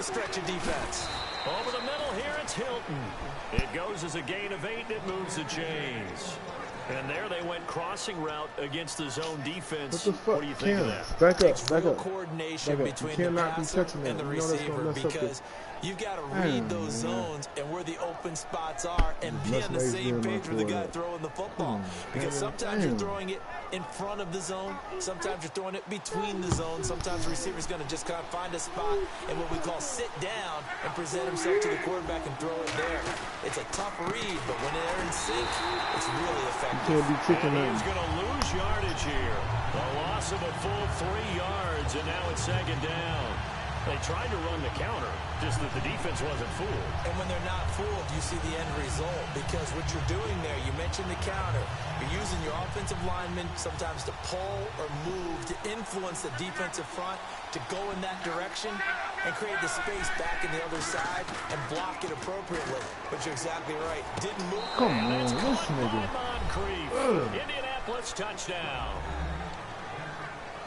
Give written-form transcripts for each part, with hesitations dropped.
stretch of defense. Over the middle here, it's Hilton. It goes as a gain of 8, and it moves the chains. And there they went crossing route against the zone defense. What do you think of that? Back up, Takes real coordination between the passer and the receiver because you've got to read those zones and where the open spots are and be on the same page with the guy throwing the football. Because sometimes you're throwing it in front of the zone, sometimes you're throwing it between the zones, sometimes the receiver's going to just kind of find a spot and what we call sit down and present himself to the quarterback and throw it there. It's a tough read, but when they're in sync, it's really effective. Can't be kicking and he's going to lose yardage here. A loss of a full 3 yards, and now it's second down. They tried to run the counter, just that the defense wasn't fooled. And when they're not fooled, you see the end result. Because what you're doing there, you mentioned the counter. You're using your offensive linemen sometimes to pull or move to influence the defensive front to go in that direction and create the space back in the other side and block it appropriately. But you're exactly right. Didn't move. Come on, this nigga. Moncrief. Indianapolis touchdown.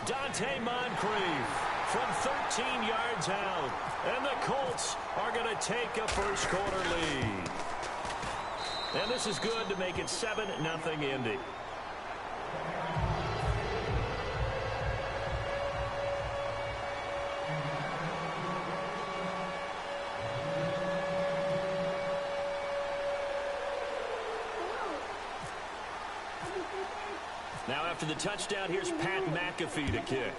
Dante Moncrief from 13 yards out. And the Colts are going to take a first quarter lead. And this is good to make it 7-0 Indy. Now after the touchdown, here's Pat McAfee to kick.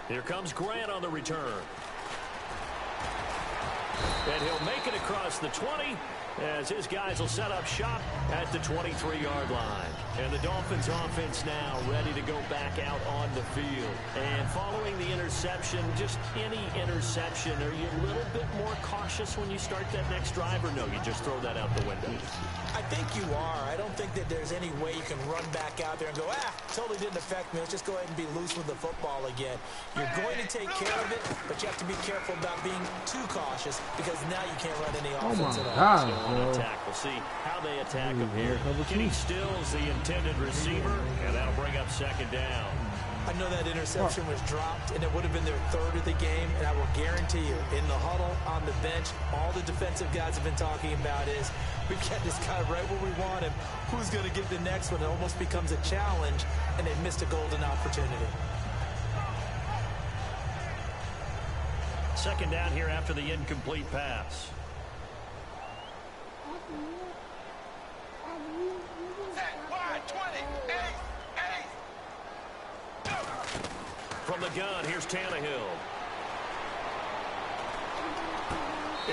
Here comes Grant on the return. And he'll make it across the 20 as his guys will set up shop at the 23-yard line. And the Dolphins offense now ready to go back out on the field. And following the interception, just any interception, are you a little bit more cautious when you start that next drive, or no, you just throw that out the window? I think you are. I don't think that there's any way you can run back out there and go, totally didn't affect me. Let's just go ahead and be loose with the football again. You're going to take care of it, but you have to be careful about being too cautious because now you can't run any offense at all. Attack. We'll see how they attack him here. Kenny Stills, the intended receiver, and that'll bring up second down. I know that interception was dropped, and it would have been their third of the game, and I will guarantee you, in the huddle, on the bench, all the defensive guys have been talking about is, we've got this guy right where we want him. Who's going to get the next one? It almost becomes a challenge, and they've missed a golden opportunity. Second down here after the incomplete pass. From the gun, here's Tannehill.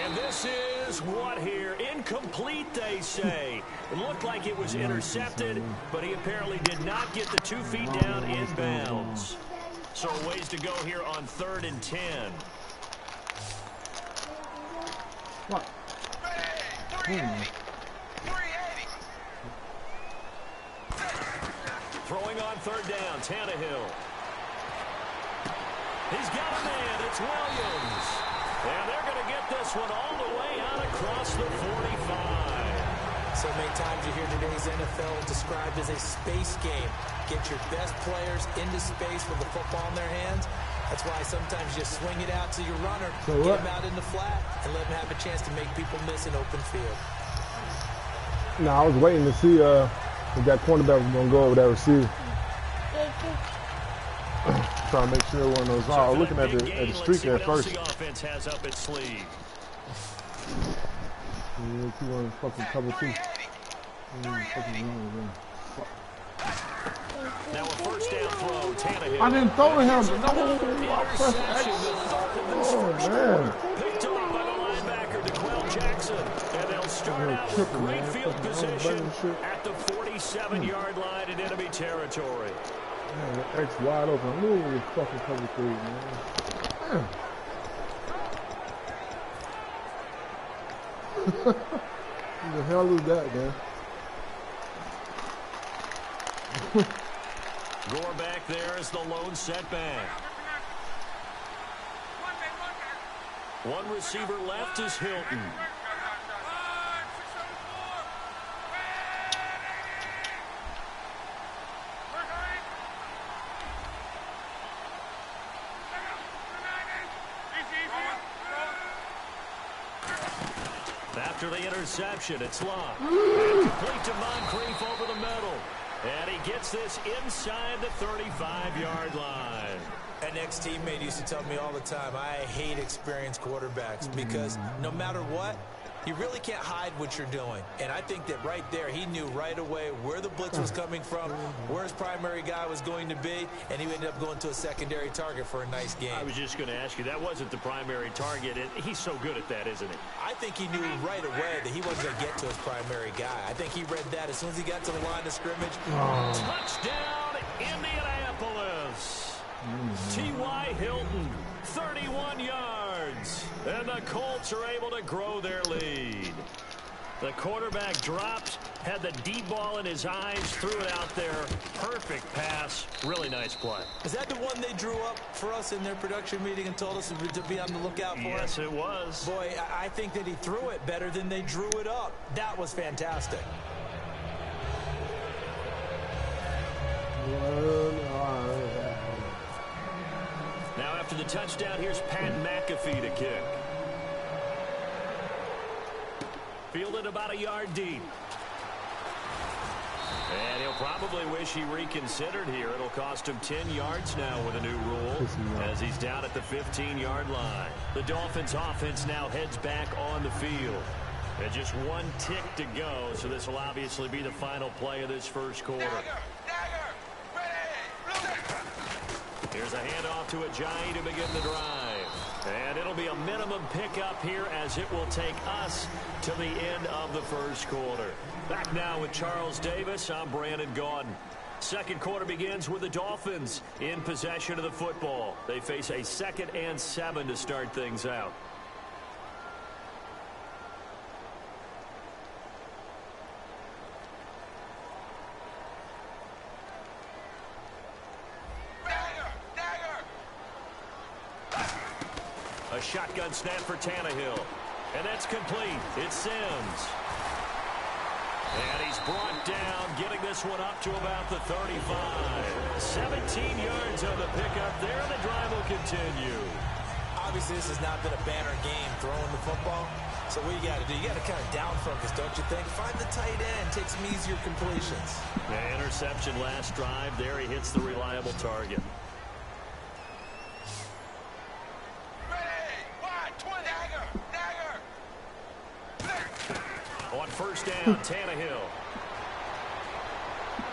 And this is what here? Incomplete, they say. It looked like it was intercepted, but he apparently did not get the 2 feet down in bounds. So a ways to go here on 3rd and 10. What? Throwing on 3rd down, Tannehill. He's got a man. It's Williams. And they're going to get this one all the way out across the 45. So many times you hear today's NFL described as a space game. Get your best players into space with the football in their hands. That's why sometimes you swing it out to your runner, get him out in the flat, and let him have a chance to make people miss an open field. No, I was waiting to see if that cornerback was going to go over that receiver. Trying to make sure one of those. Oh, looking at the streak at first. The offense has up its sleeve. Yeah, he wanted to fucking cover too. Now a first down throw, Tannehill. I didn't throw to him. Oh man. Picked up by the linebacker, DeQuell Jackson, and they'll start out with great field position at the 47-yard line in enemy territory. Man, the X wide open. I knew it was fucking cover 3, man. Damn. Who the hell is that, man? Gore back there is the lone setback. One receiver left is Hilton. after the interception. It's Love. And complete to Moncrief over the middle. And he gets this inside the 35-yard line. An ex-teammate used to tell me all the time, I hate experienced quarterbacks because no matter what, you really can't hide what you're doing. And I think that right there, he knew right away where the blitz was coming from, where his primary guy was going to be, and he ended up going to a secondary target for a nice game. I was just going to ask you, that wasn't the primary target, and he's so good at that, isn't he? I think he knew right away that he wasn't going to get to his primary guy. I think he read that as soon as he got to the line of scrimmage. Touchdown, Indianapolis. T.Y. Hilton, 31 yards. And the Colts are able to grow their lead. The quarterback dropped, had the deep ball in his eyes, threw it out there. Perfect pass. Really nice play. Is that the one they drew up for us in their production meeting and told us to be on the lookout for? Yes, it was. Boy, I think that he threw it better than they drew it up. That was fantastic. Now after the touchdown, here's Pat McAfee to kick. Fielded about a yard deep. And he'll probably wish he reconsidered here. It'll cost him 10 yards now with a new rule as he's down at the 15-yard line. The Dolphins offense now heads back on the field. And just one tick to go, so this will obviously be the final play of this first quarter. Here's a handoff to Ajayi to begin the drive. And it'll be a minimum pickup here as it will take us to the end of the first quarter. Back now with Charles Davis, I'm Brandon Gaudin. Second quarter begins with the Dolphins in possession of the football. They face a 2nd and 7 to start things out. A shotgun snap for Tannehill. And that's complete. It's Sims. And he's brought down, getting this one up to about the 35. 17 yards on the pickup there, and the drive will continue. Obviously, this has not been a banner game throwing the football. So what you got to do, you got to kind of down focus, don't you think? Find the tight end, take some easier completions. The interception last drive. There he hits the reliable target. On first down, Tannehill.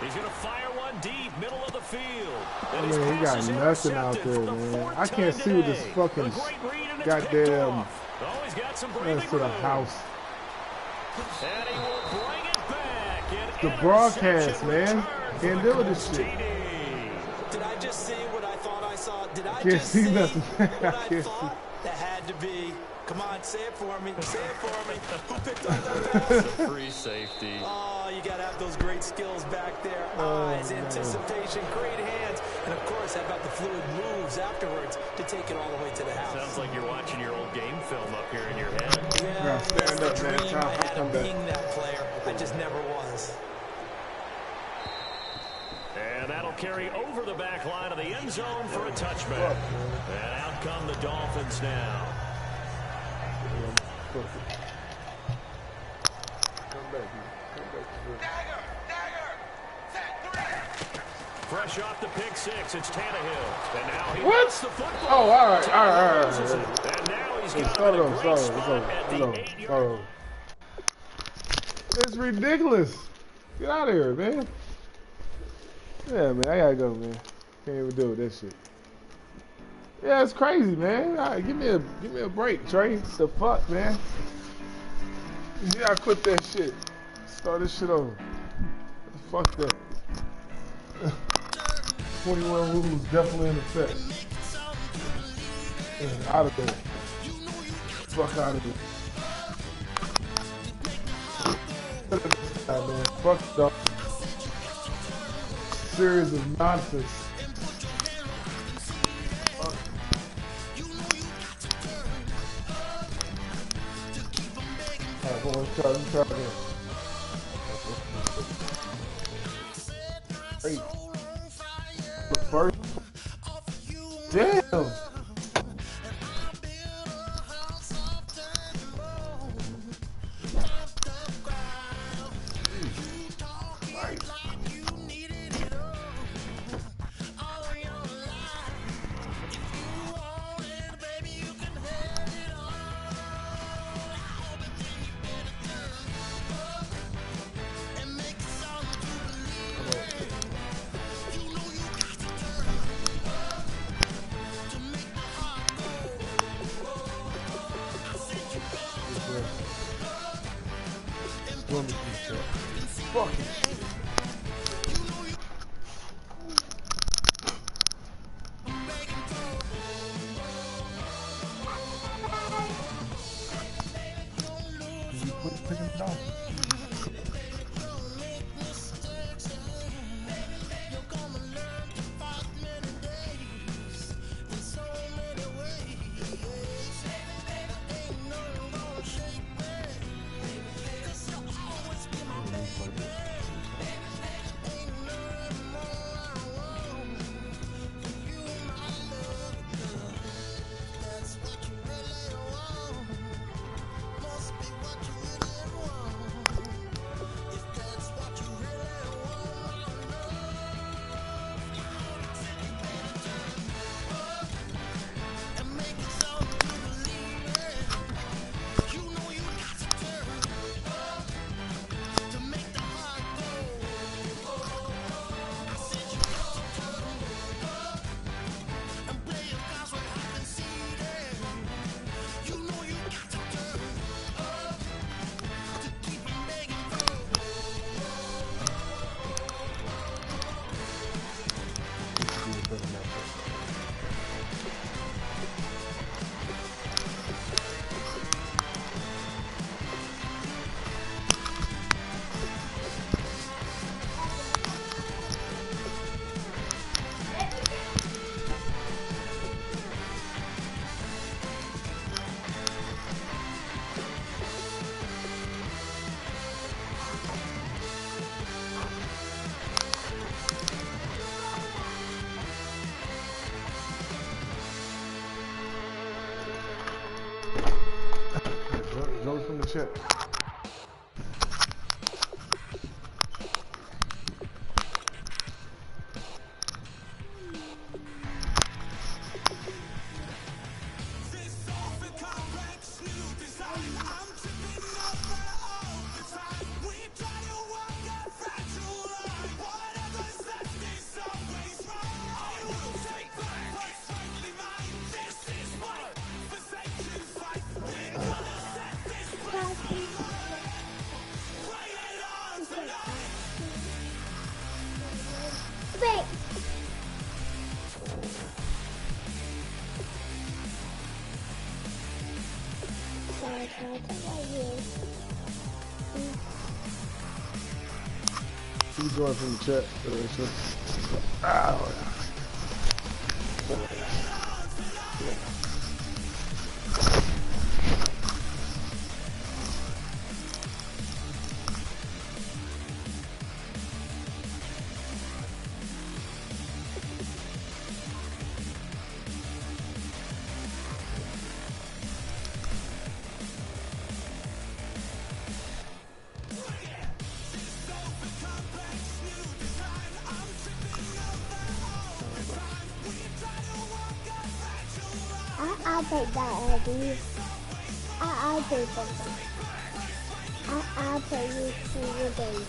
He's going to fire one deep, middle of the field. I mean, he got nothing out there, man. I can't see what this fucking goddamn that's to the house. And he will bring it back. The broadcast, man. Can't deal with this shit. Did I just see what I thought I saw? Did I can't just see nothing. what I thought? That had to be. Come on, say it for me. Say it for me. Who picked up that pass? Free safety. Oh, you got to have those great skills back there. Eyes, anticipation, great hands. And, of course, how about the fluid moves afterwards to take it all the way to the house? Sounds like you're watching your old game film up here in your head. Yeah, that's the dream I had of being that player. I just never was. And that'll carry over the back line of the end zone for a touchback. And out come the Dolphins now. Fresh off the pick six, it's Tannehill. And now he wants the football. Oh, all right. And now he's got a great spot at the 8-yard. It's ridiculous. Get out of here, man. Yeah, man, I gotta go, man. Can't even deal with that shit. Yeah, it's crazy, man. All right, give me a break, Trey. The fuck, man. You gotta quit that shit. Start this shit over. Fuck that. 21 rules definitely in effect. Yeah, out of there. Fuck out of there. Man. Fuck up. Series of nonsense. Alright, go on, try again. Hey. The first. Damn. Woman shit. Fucking shit. You put him down. Joey from the chat. You join from the chat. I'll take that, Eddie. I'll take that. I'll put you to your baby.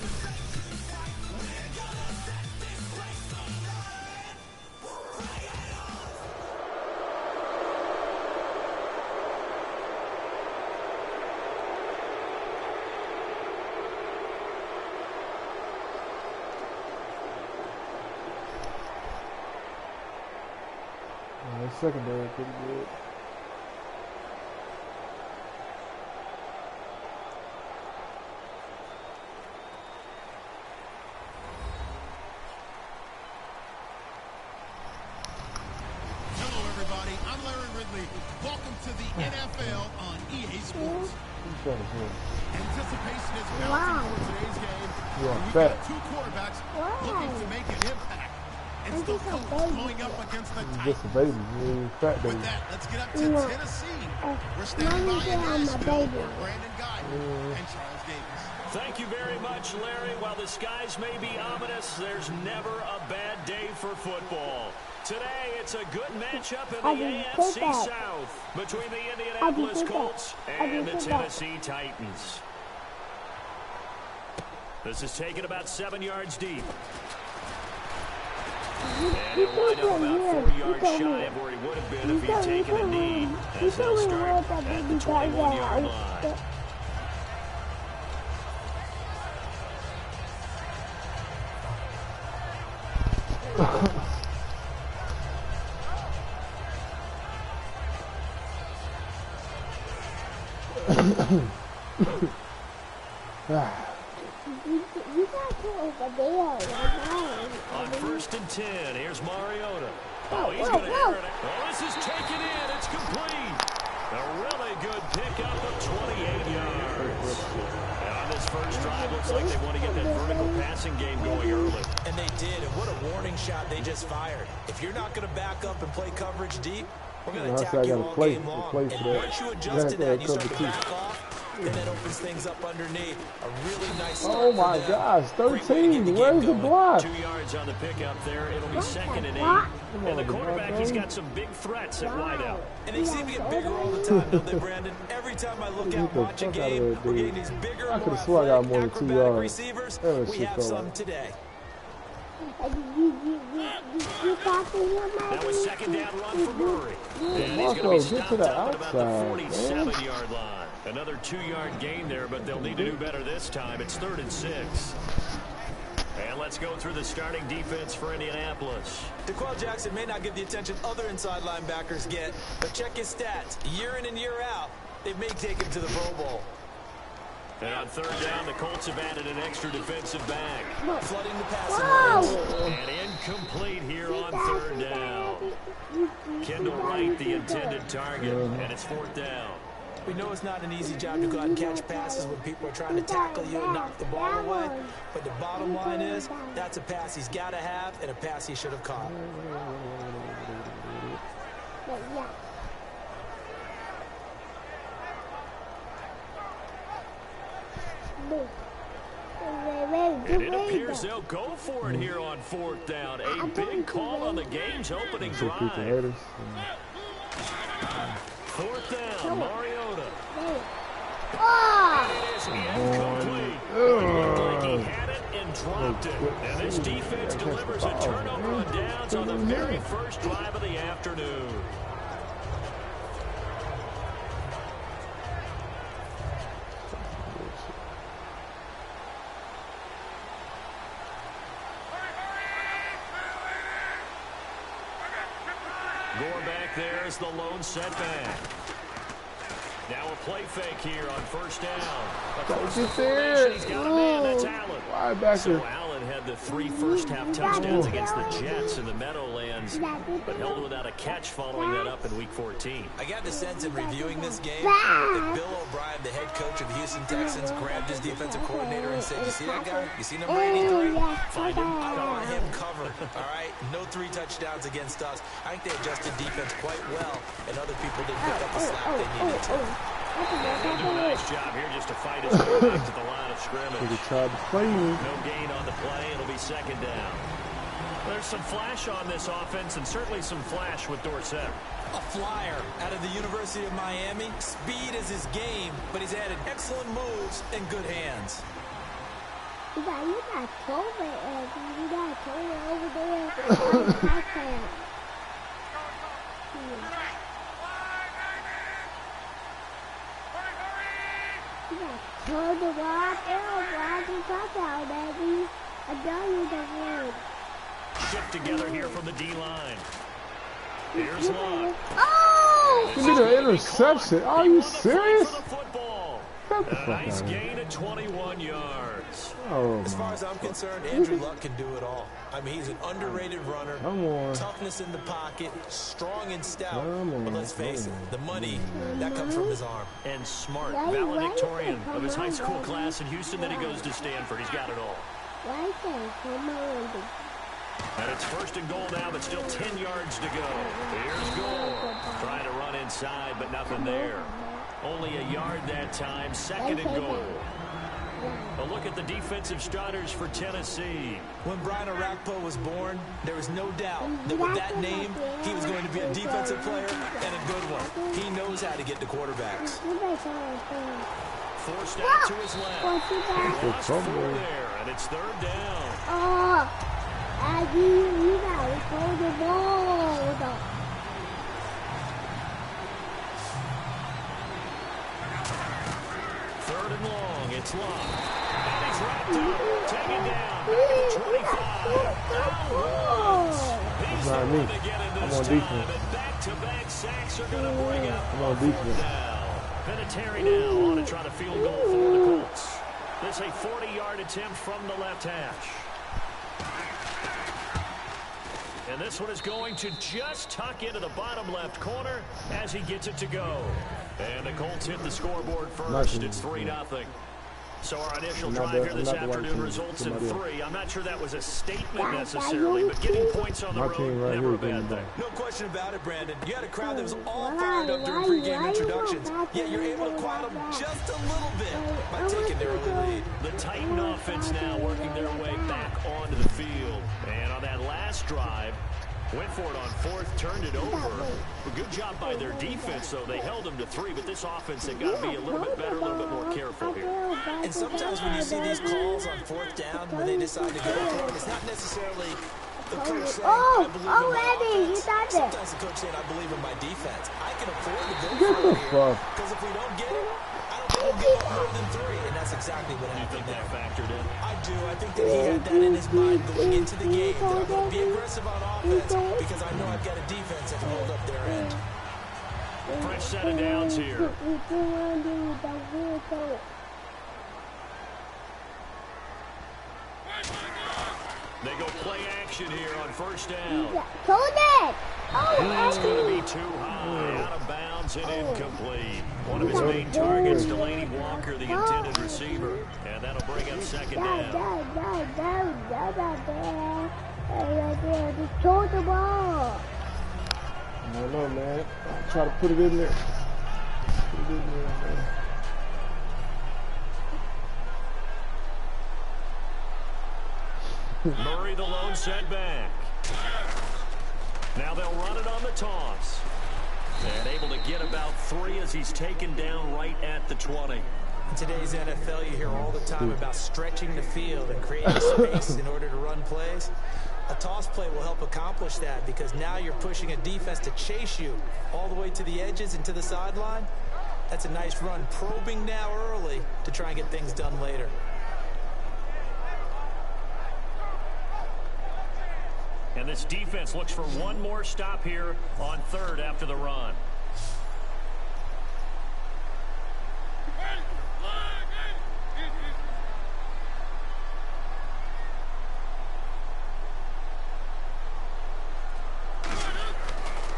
Secondary pretty good. Hello everybody, I'm Larry Ridley. Welcome to the NFL on EA Sports. Anticipation is mounting for today's game. We've got two quarterbacks looking to make an impact. It's the Colts going up against the Titans. Just a baby, fat baby. With that, let's get up to Tennessee. We're standing by in Nashville for Brandon Guy and Charles Davis. Thank you very much, Larry. While the skies may be ominous, there's never a bad day for football. Today, it's a good matchup in the AFC South between the Indianapolis Colts and the Tennessee Titans. This is taken about 7 yards deep. And he'll wind up about 4 yards shy of where he would have been if he'd taken a knee, as they'll start at the 21-yard line. You got to over there. On 1st and 10, here's Mariota. Oh, he's going to air it. Oh, this is taken in. It's complete. A really good pickup of 28 yards. And on this first drive, looks like they want to get that vertical passing game going early. And they did, and what a warning shot they just fired. If you're not going to back up and play coverage deep, we're going to attack you all game long. And once you adjust to that, you start to back off, then that opens things up underneath. A really nice start. Oh my gosh, 13. Where's the block? 2 yards on the pickup there. It'll be 2nd and 8. And the quarterback, he's got some big threats at wideout. And they seem to get bigger all the time, don't they, Brandon? Every time I look out, watch a game, we're getting these bigger, I could have sworn I got more than 2 yards. Receivers. We have some today. That was 2nd down run for Murray. And he's going to be stopped up at about the 47-yard line. Another 2-yard gain there, but they'll need to do better this time. It's 3rd and 6. And let's go through the starting defense for Indianapolis. DeQuell Jackson may not get the attention other inside linebackers get, but check his stats. Year in and year out, they may take him to the Pro Bowl. And on 3rd down, the Colts have added an extra defensive back. Flooding the passing lanes. And incomplete here on 3rd down. Kendall Wright, the intended target, and it's 4th down. We know it's not an easy job to go out and catch passes when people are trying to tackle you and knock the ball away. But the bottom line is, that's a pass he's got to have and a pass he should have caught. And it appears they'll go for it here on 4th down. A big call on the game's opening drive. 4th down, Mariota. And it is incomplete. It looked like he had it and dropped it. And this defense delivers a turnover on downs on the very first drive of the afternoon. Going back there is the lone setback. Now a play fake here on 1st down. Across the formation, he's got a man, that's Allen. So Allen had the 3 first-half touchdowns against the Jets in the Meadowlands, but held without a catch following that up in Week 14. I got the sense in reviewing this game that Bill O'Brien, the head coach of the Houston Texans, grabbed his defensive coordinator and said, "You see that guy? You see number 83? Find him. I want him covered, all right? No 3 touchdowns against us." I think they adjusted defense quite well, and other people didn't pick up the slack they needed to. He'll do a nice job here just to fight his way back to the line of scrimmage. No gain on the play. It'll be 2nd down. There's some flash on this offense and certainly some flash with Dorsett. A flyer out of the University of Miami. Speed is his game, but he's added excellent moves and good hands. You got Tobin over there. Turn the rock and touchdown, baby. I know you the word. Shift together here from the D-line. Here's Love. Oh! You need an interception. Are you serious? A nice gain at 21 yards. As far as I'm concerned, Andrew Luck can do it all. I mean, he's an underrated runner. Toughness in the pocket, strong and stout. But let's face it, the money, that comes from his arm. And smart, valedictorian of his high school class in Houston. Then he goes to Stanford. He's got it all. And it's 1st and goal now, but still 10 yards to go. Here's Gore. Trying to run inside, but nothing there. Only a yard that time, 2nd and goal. A look at the defensive starters for Tennessee. When Brian Orakpo was born, there was no doubt that with that name, he was going to be a defensive player and a good one. He knows how to get to quarterbacks. Forced out to his left. Lost 4 there, and it's 3rd down. You gotta throw the ball. 3rd and long, it's Love. And he's wrapped up, taken down, back at the 25. That's not me. I'm on defense. Back-to-back sacks are going to bring up I'm on defense. Vinatieri now on to try to field goal for the Colts. This is a 40-yard attempt from the left hash. And this one is going to just tuck into the bottom left corner as he gets it to go. And the Colts hit the scoreboard first. It's 3-0. So our initial drive here this afternoon results in 3. I'm not sure that was a statement necessarily, but getting points on the road, never a bad thing. No question about it, Brandon. You had a crowd that was all fired up during pregame introductions, yet you're able to quiet them just a little bit by taking their early lead. The Titan offense now working their way back onto the field. And on that last drive, went for it on fourth, turned it over. A good job by their defense, though. They held them to 3, but this offense, they've got to be a little bit better, a little bit more careful here. And sometimes when you see these calls on fourth down, when they decide to go for it, it's not necessarily the coach saying, I believe in my offense. Sometimes the coach saying, I believe in my defense. I can afford to go for it here, because if we don't get it, I don't think we'll give up more than 3, and that's exactly what happened there. Factored in? I do. I think that he had that in his mind going into the game, that I'm going to be aggressive on offense because I know I've got a defense that can hold up their end. Fresh set of downs here. They go play action here on first down. That's going to be too high, out of bounds and incomplete. One of his main targets, Delaney Walker, the intended receiver, and that'll bring up second down. Throw the ball. I don't know, man. I'll try to put it in there. Put it in there, man. Murray the lone setback. Now they'll run it on the toss. And able to get about 3 as he's taken down right at the 20. In today's NFL, you hear all the time about stretching the field and creating space in order to run plays. A toss play will help accomplish that because now you're pushing a defense to chase you all the way to the edges and to the sideline. That's a nice run, probing now early to try and get things done later. And this defense looks for one more stop here on third after the run.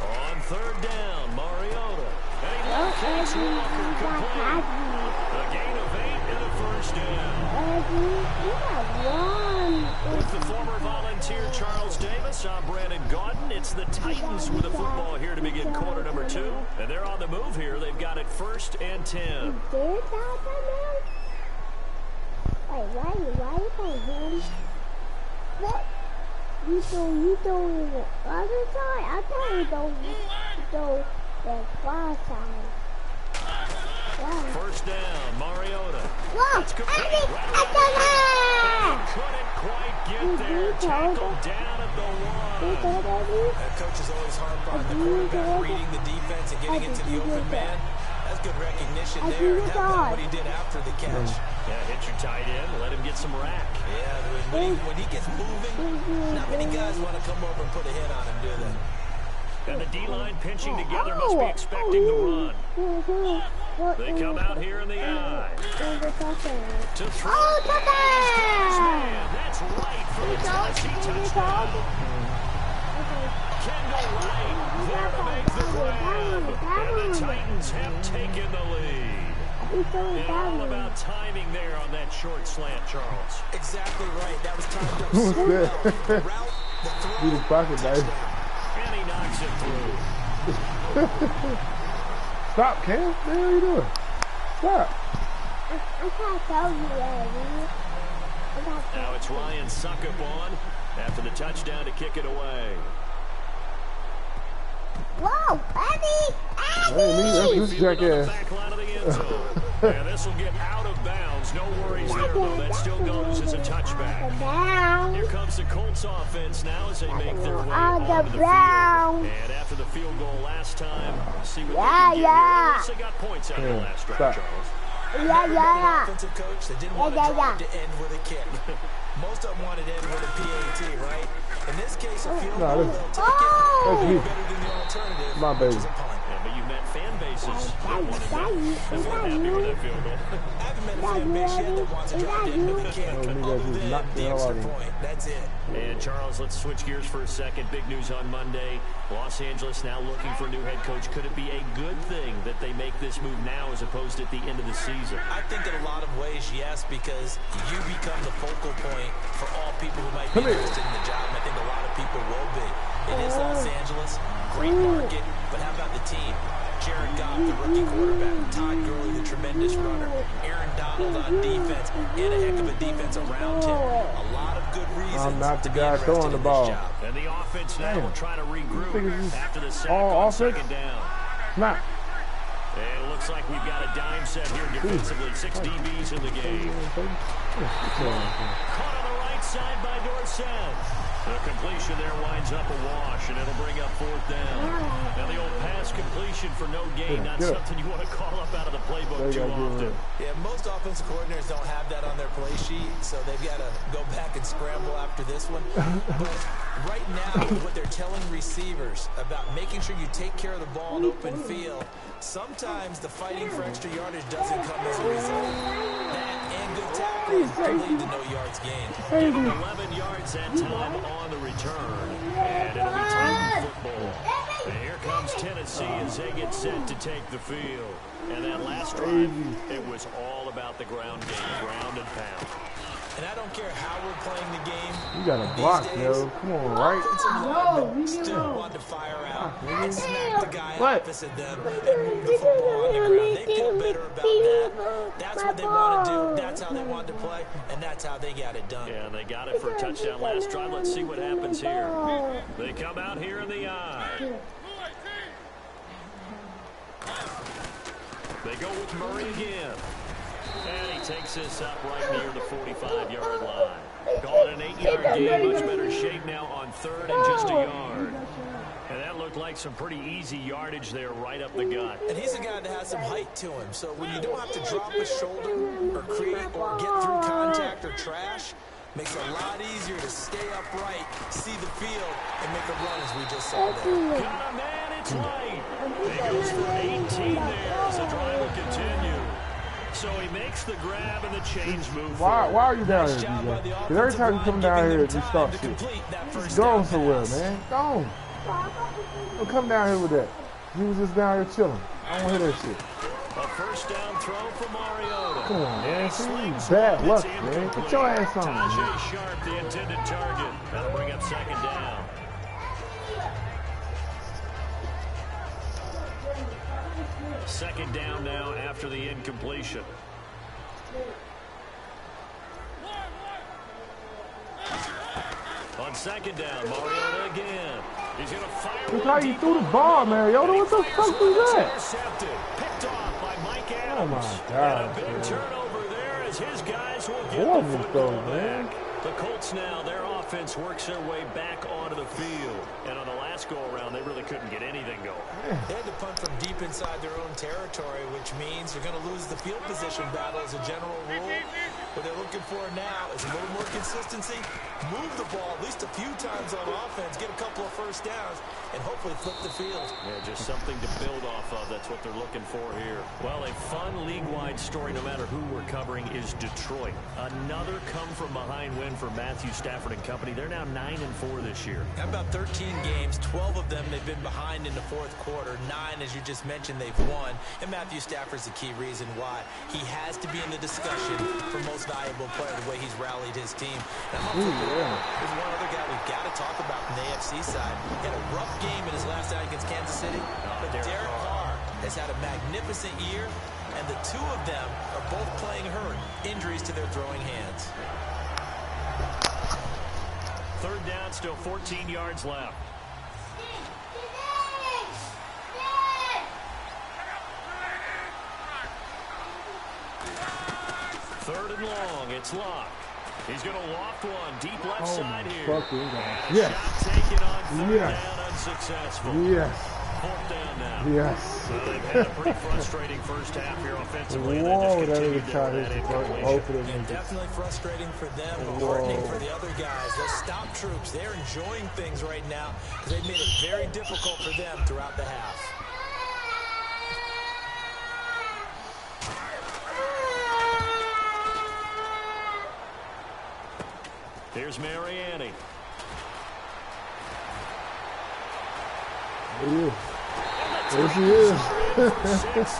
On third down, Mariota. And he locates Walker complete. A gain of 8 and a first down. With the former Volunteer Charles Davis, I'm Brandon Gaudin. It's the Titans with the football here to begin quarter number 2. And they're on the move here. They've got it 1st and 10. Wait, why you playing him? What? You don't the other side? I thought you don't the far side. Wow. First down, Mariota. Whoa! Couldn't quite get there. Tackled down at the 1. Coach is always harp on the quarterback reading the defense and getting into the open man. That's good recognition there. That's what he did after the catch. Yeah, hit your tight end. Let him get some rack. Yeah, when he gets moving, not many guys want to come over and put a hit on him, do they? And the D-line pinching together must be expecting the run. They come out here in the eye. To throw. Oh, touchdown! That's right for the touchdown. Kendall Wright there to make the grab. And the Titans have taken the lead. And all about timing there on that short slant, Charles. Exactly right. That was timed up so well. The route, the throw, He was pocket, baby. And he knocks it through. Stop, Cam. What the hell are you doing? Stop. I'm trying to tell you that, Now it's Ryan Succop on after the touchdown to kick it away. Whoa, Eddie! Hey, this jackass. Back line of the end zone. And this will get out of bounds. No worries there, though. That still goes as a touchback. Here comes the Colts offense now as they make their way onto the field. And after the field goal last time, see what they can get here. At least they got points out of the last drive, Charles. Offensive coach that didn't want to drive to end with a kick. Most of them wanted to end with a PAT, right? In this case, a field goal, they'll take it. That's me. Better than the alternative, My baby. which is a punt. Yeah, but you met fan bases that wanted that weren't happy with that field goal. I haven't met a fan base yet that wants to drive in, but they can't other than the extra point. That's it. And Charles, let's switch gears for a second. Big news on Monday. Los Angeles now looking for a new head coach. Could it be a good thing that they make this move now as opposed to at the end of the season? I think in a lot of ways, yes, because you become the focal point for all people who might be interested in the job, and I think a lot of people will be. It is Los Angeles, great market, but how about the team? Jared Goff, the rookie quarterback, Todd Gurley, the tremendous runner, Aaron Donald on defense, and a heck of a defense around him. A lot of good reasons I'm not the to be guy interested throwing the in ball. this job. And the offense now will try to regroup after the sack all on offense? second down. Not. And it looks like we've got a dime set here defensively. 6 DBs in the game. Caught on the right side by Dorsett. The completion there winds up a wash, and it'll bring up 4th down. Now the old pass completion for no gain, not something you want to call up out of the playbook too often. Yeah, most offensive coordinators don't have that on their play sheet, so they've got to go back and scramble after this one. But right now, what they're telling receivers about making sure you take care of the ball in open field, sometimes the fighting for extra yardage doesn't come as a result. That and good tackling can lead to no yards gained. Give them 11 yards that time on the return, and it'll be Titan football. And here comes Tennessee as they get set to take the field. And that last drive, it was all about the ground game, ground and pound. And I don't care how we're playing the game. You got a block, yo. Come on, right? Still want to fire out and smack the guy opposite them and move the football on the ground. They feel better about that. That's what they want to do. That's how they want to play, and that's how they got it done. Yeah, they got it for a touchdown last drive. Let's see what happens here. They come out here in the eye. They go with Murray again. And he takes this up right near the 45-yard line. Call it an 8-yard gain. Much better shape now on 3rd and just a yard. And that looked like some pretty easy yardage there right up the gut. And he's a guy that has some height to him. So when you don't have to drop a shoulder or create or get through contact or trash, makes it a lot easier to stay upright, see the field, and make a run as we just saw there. Got a man, it's light. He goes for 18 there as the drive will continue. So he makes the grab and the change move. Why are you down here, DJ? Because every time you come down here, you start shit. Just go somewhere, man. Go on. Don't come down here with that. You was just down here chilling. I don't hear that shit. A first down throw for Mariota. Come on, man. See, bad luck, man. Put your ass on, man. Tajay Sharp, the intended target. That'll bring up 2nd down. Second down now after the incompletion. On 2nd down, Mariota again. He's going to fire. Look how you threw the ball, Mariota. What the fuck was that? Intercepted. Picked off by Mike Adams. Oh, my God. And a big man. turnover there as his guys will get Boy, the football man. back. The Colts now, their offense works their way back onto the field. And on the last go-around, they really couldn't get anything going. They had to punt from deep inside their own territory, which means they're going to lose the field position battle as a general rule. What they're looking for now is a little more consistency, move the ball at least a few times on offense, get a couple of first downs, and hopefully flip the field. Yeah, just something to build off of. That's what they're looking for here. Well, a fun league-wide story, no matter who we're covering, is Detroit. Another come-from-behind win for Matthew Stafford and company. They're now 9-4 this year. How about 13 games, 12 of them they've been behind in the 4th quarter. 9, as you just mentioned, they've won. And Matthew Stafford's the key reason why. He has to be in the discussion for most valuable player, the way he's rallied his team. There's one other guy we've got to talk about from the AFC side. He had a rough game in his last night against Kansas City, but Derek Carr has had a magnificent year, and the two of them are both playing hurt. Injuries to their throwing hands. 3rd down, still 14 yards left. Third and long, it's locked. He's going to loft one deep left side here. Yes. Shot taken on 3rd down, unsuccessful. Yes. fourth down now. Yes. So they've had a pretty frustrating first half here offensively. Whoa, that is definitely frustrating for them, but heartening for the other guys. Those stop troops, they're enjoying things right now because they've made it very difficult for them throughout the half. Here's MRkane. There she is.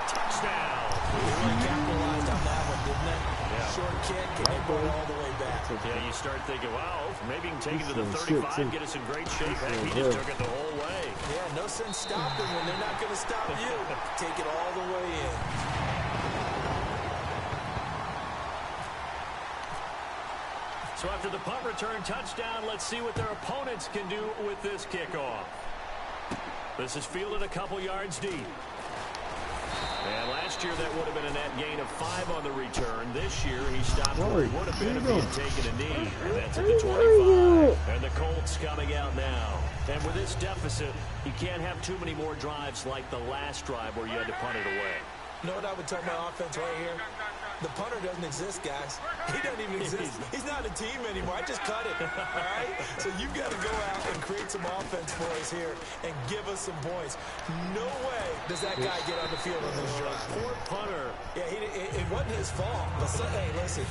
Touchdown. Really capitalized on that one, didn't they? Yeah. Short kick, and they brought it all the way back. Yeah, you start thinking, wow, maybe you can take it to the 35, get us in great shape. Heck, he just took it the whole way. Yeah, no sense stopping when they're not going to stop you. Take it all the way in. So after the punt return touchdown, let's see what their opponents can do with this kickoff. This is fielded a couple yards deep. And last year that would have been a net gain of 5 on the return. This year he stopped where he would have been if he had taken a knee. And that's at the 25. And the Colts coming out now. And with this deficit, you can't have too many more drives like the last drive where you had to punt it away. You know what I would tell my offense right here? The punter doesn't exist, guys. He doesn't even exist. He's not a team anymore. I just cut it, all right? So you've got to go out and create some offense for us here and give us some points. No way does that guy get on the field on this drive. Poor punter. Yeah, it wasn't his fault. But hey, listen,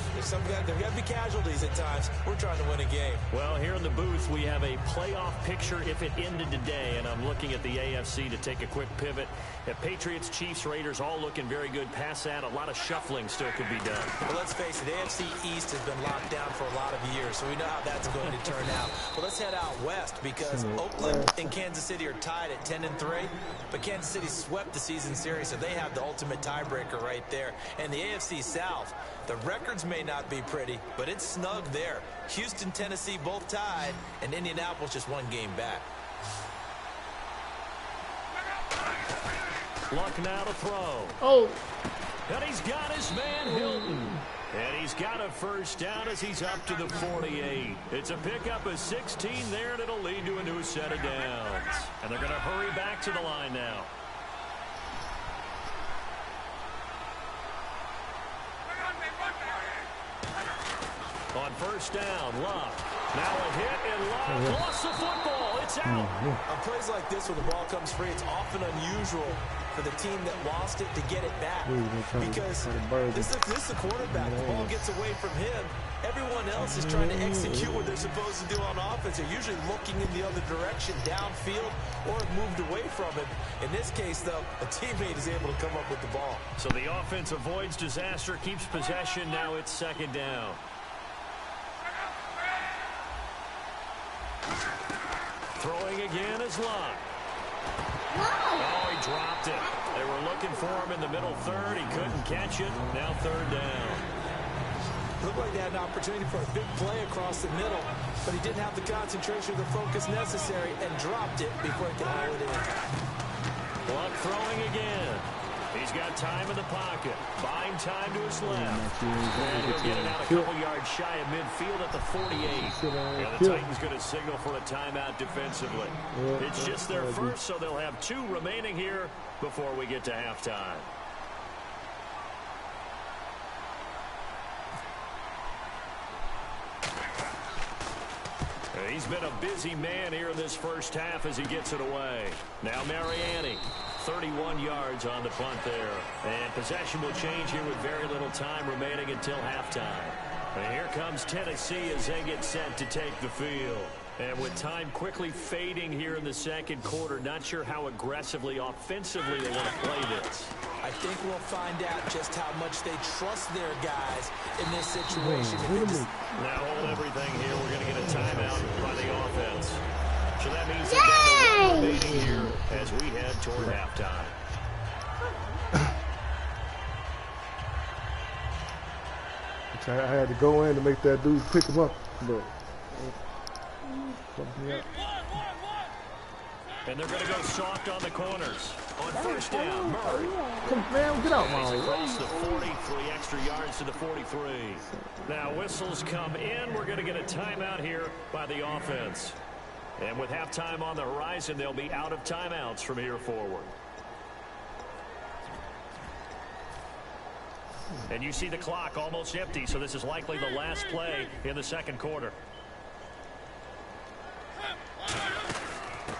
there got to be casualties at times. We're trying to win a game. Well, here in the booth, we have a playoff picture if it ended today, and I'm looking at the AFC to take a quick pivot. The Patriots, Chiefs, Raiders all looking very good. Past that, a lot of shuffling still could be done. Well, let's face it, AFC East has been locked down for a lot of years, so we know how that's going to turn out. But let's head out west because Oakland and Kansas City are tied at 10-3, but Kansas City swept the season series, so they have the ultimate tiebreaker right there. And the AFC South, the records may not be pretty, but it's snug there. Houston, Tennessee both tied, and Indianapolis just one game back. Luck now to throw. Oh. And he's got his man Hilton. And he's got a first down as he's up to the 48. It's a pickup of 16 there, and it'll lead to a new set of downs. And they're going to hurry back to the line now. On first down, Luck. Now a hit, and Luck lost the football. It's out. On plays like this where the ball comes free, it's often unusual for the team that lost it to get it back. Because this is the quarterback. The ball gets away from him. Everyone else is trying to execute what they're supposed to do on offense. They're usually looking in the other direction, downfield, or moved away from him. In this case, though, a teammate is able to come up with the ball. So the offense avoids disaster, keeps possession. Now it's second down. Throwing again is Luck. Oh, he dropped it. They were looking for him in the middle third. He couldn't catch it. Now third down. Looked like they had an opportunity for a big play across the middle, but he didn't have the concentration or the focus necessary and dropped it before he could haul it in. Luck throwing again. He's got time in the pocket. Buying time to his left. And he'll get it out a couple yards shy of midfield at the 48. And the Titans going to signal for a timeout defensively. It's just their first, so they'll have 2 remaining here before we get to halftime. He's been a busy man here in this first half as he gets it away. Now MRkane, 31 yards on the punt there. And possession will change here with very little time remaining until halftime. And here comes Tennessee as they get set to take the field. And with time quickly fading here in the second quarter, not sure how aggressively, offensively they want to play this. I think we'll find out just how much they trust their guys in this situation. Now hold everything here. We're going to get a timeout by the offense. So that means they've got a remaining here as we head toward halftime. I had to go in to make that dude pick him up, but and they're going to go soft on the corners. On first down, Murray. Come man, get out, man. Across the 40, 3 extra yards to the 43. Now whistles come in. We're going to get a timeout here by the offense. And with halftime on the horizon, they'll be out of timeouts from here forward. And you see the clock almost empty, so this is likely the last play in the second quarter.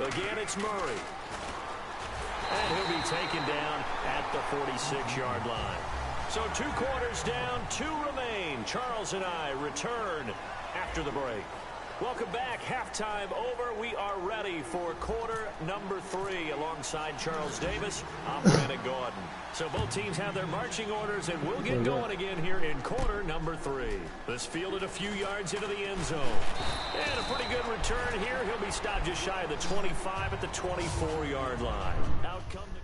Again, it's Murray. And he'll be taken down at the 46-yard line. So 2 quarters down, 2 remain. Charles and I return after the break. Welcome back. Halftime over. We are ready for quarter number 3. Alongside Charles Davis, I'm Brandon Gordon. So both teams have their marching orders, and we'll get going again here in quarter number 3. This fielded a few yards into the end zone. And a pretty good return here. He'll be stopped just shy of the 25 at the 24-yard line. Out come the...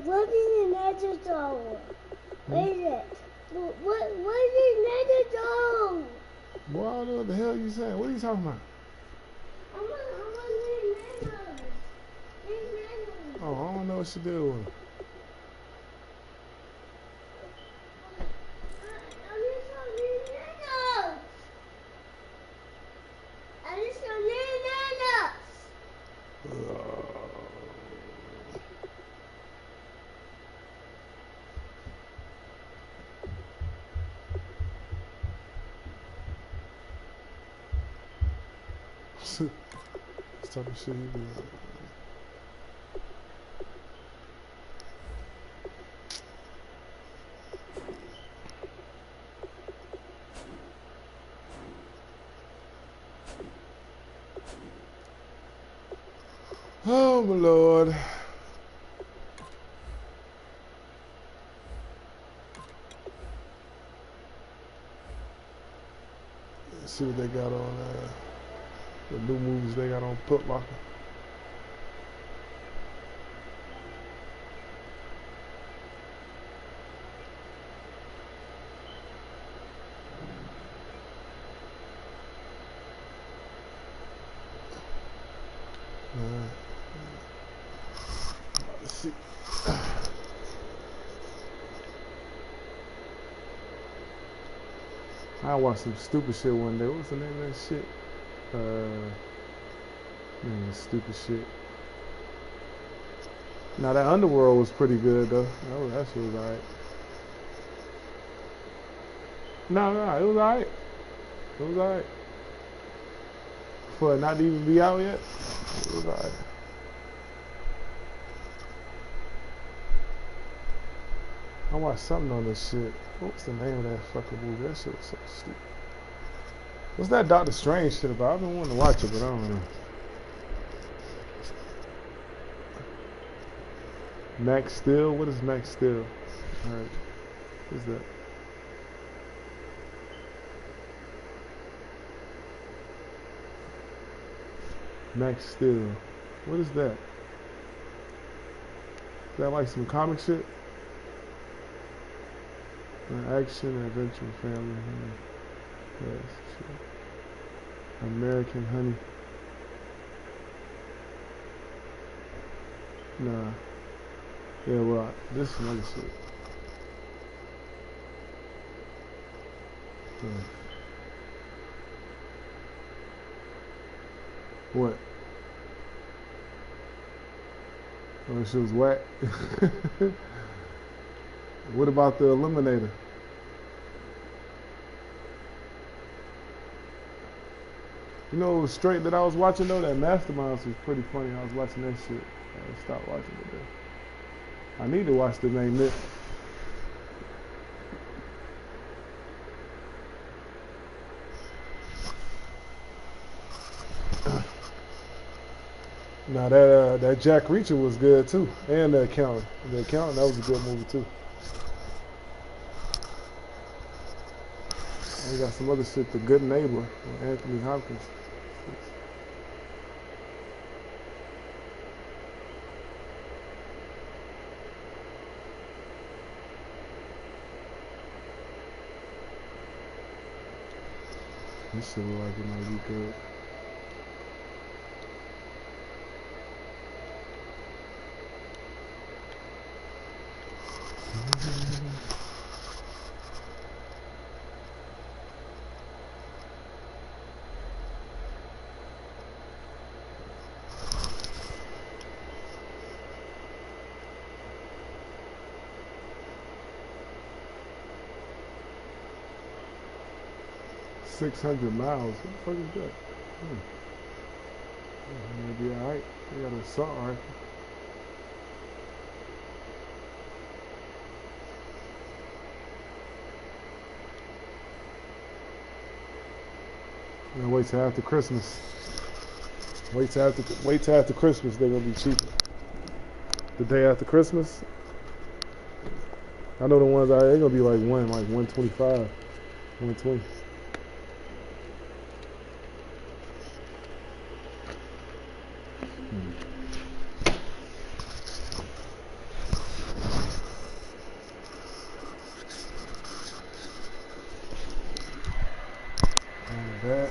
What is another door? What is it? What is another door? Boy, I don't know what the hell you saying. What are you talking about? I want neighbors. Oh, I don't know what she did with her. This type of shit he do. Oh my Lord. Let's see what they got on the new moves they got on Foot Locker. Let's see. I watched some stupid shit one day. What's the name of that shit? Man, stupid shit. Now that Underworld was pretty good though. That shit was alright. No, it was alright. It was alright. For it not to even be out yet, it was alright. I watched something on this shit. What's the name of that fucking movie? That shit was so stupid. What's that Doctor Strange shit about? I've been wanting to watch it, but I don't know. Max Steel? What is Max Steel? Alright. What is that? Max Steel. What is that? Is that like some comic shit? Action, adventure, family. Yes, American Honey. Nah. Yeah, well, this is another shit. What? Oh, she was whack. What about the Eliminator? You know, it was straight that I was watching though. That Masterminds was pretty funny. I was watching that shit. I stopped watching it though. I need to watch the main Nick. Now that Jack Reacher was good too, and the Accountant. The Accountant, that was a good movie too. We got some other shit, The Good Neighbor, with Anthony Hopkins. This shit look like it might be good. $600 miles. What the fuck is that? Maybe alright. We got an assault rifle. Now wait till after Christmas. Wait till after Christmas. They're gonna be cheaper. The day after Christmas. I know the ones they're gonna be like 125, 120. That.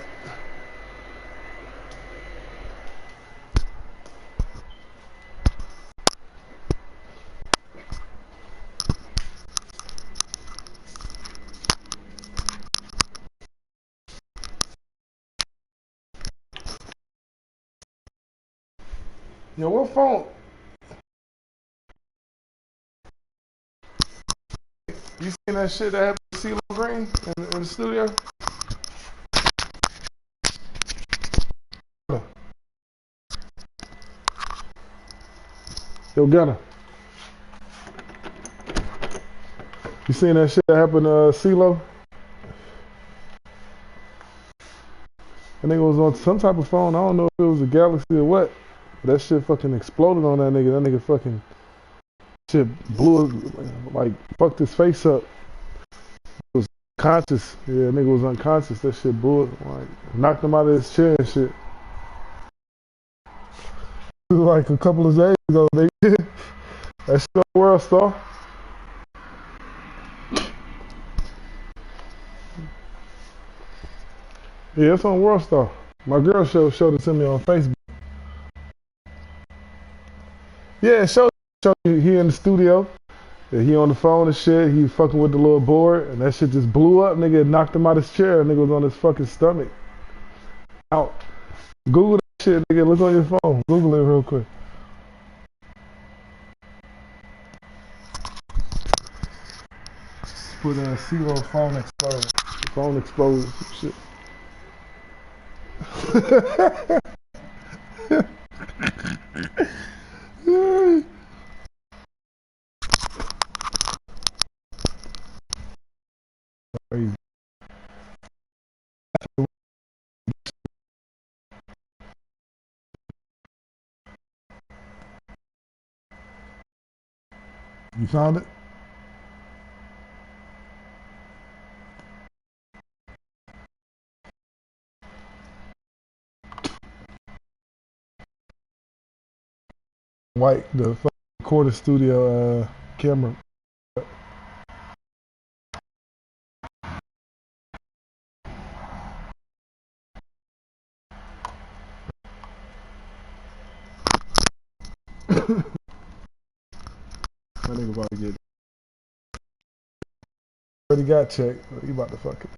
Yo, what phone? You seen that shit that happened to CeeLo Green in the studio? Yo, Gunner. You seen that shit that happened to CeeLo? That nigga was on some type of phone. I don't know if it was a Galaxy or what. But that shit fucking exploded on that nigga. That nigga fucking shit blew, like, fucked his face up. He was conscious. Yeah, nigga was unconscious. That shit blew it. Like, knocked him out of his chair and shit. It was like a couple of days ago, nigga. That shit on World Star. Yeah, it's on World Star. My girl showed it to me on Facebook. Yeah, showed you he in the studio. Yeah, he on the phone and shit. He fucking with the little board, and that shit just blew up. Nigga knocked him out his chair. Nigga was on his fucking stomach. Out. Google that shit, nigga. Look on your phone. Google it real quick. Put a CeeLo phone explode. Phone exploded. Shit. Crazy. You found it? White, the recording studio camera. That nigga about to get it. Already got checked, but he about to fuck it.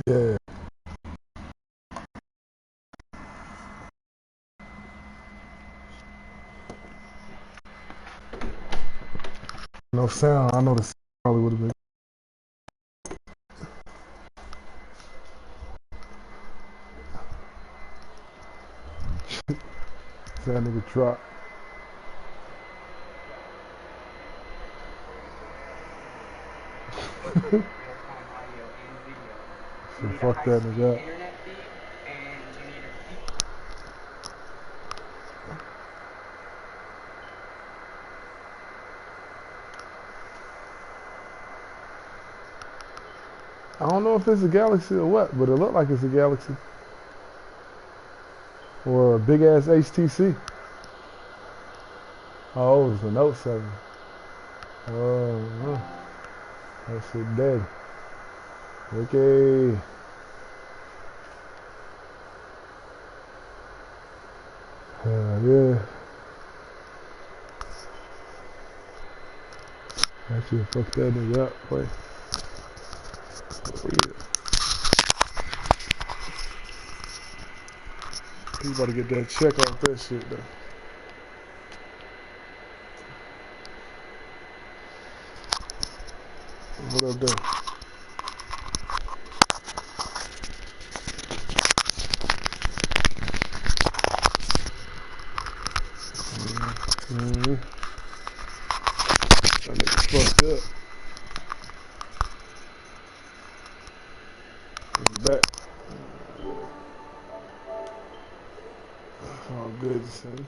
Yeah. No sound. I know the sound probably would have been. That nigga drop. So fuck that nigga up. I don't know if it's a galaxy or what, but it looked like it's a galaxy. Or a big ass HTC. Oh, it's a Note 7. Oh, that shit dead. Okay. Yeah. That shit fucked that nigga up, boy. Yeah. He about to get that check off that shit though. What up there? That nigga fucked up. He's back. All good, son.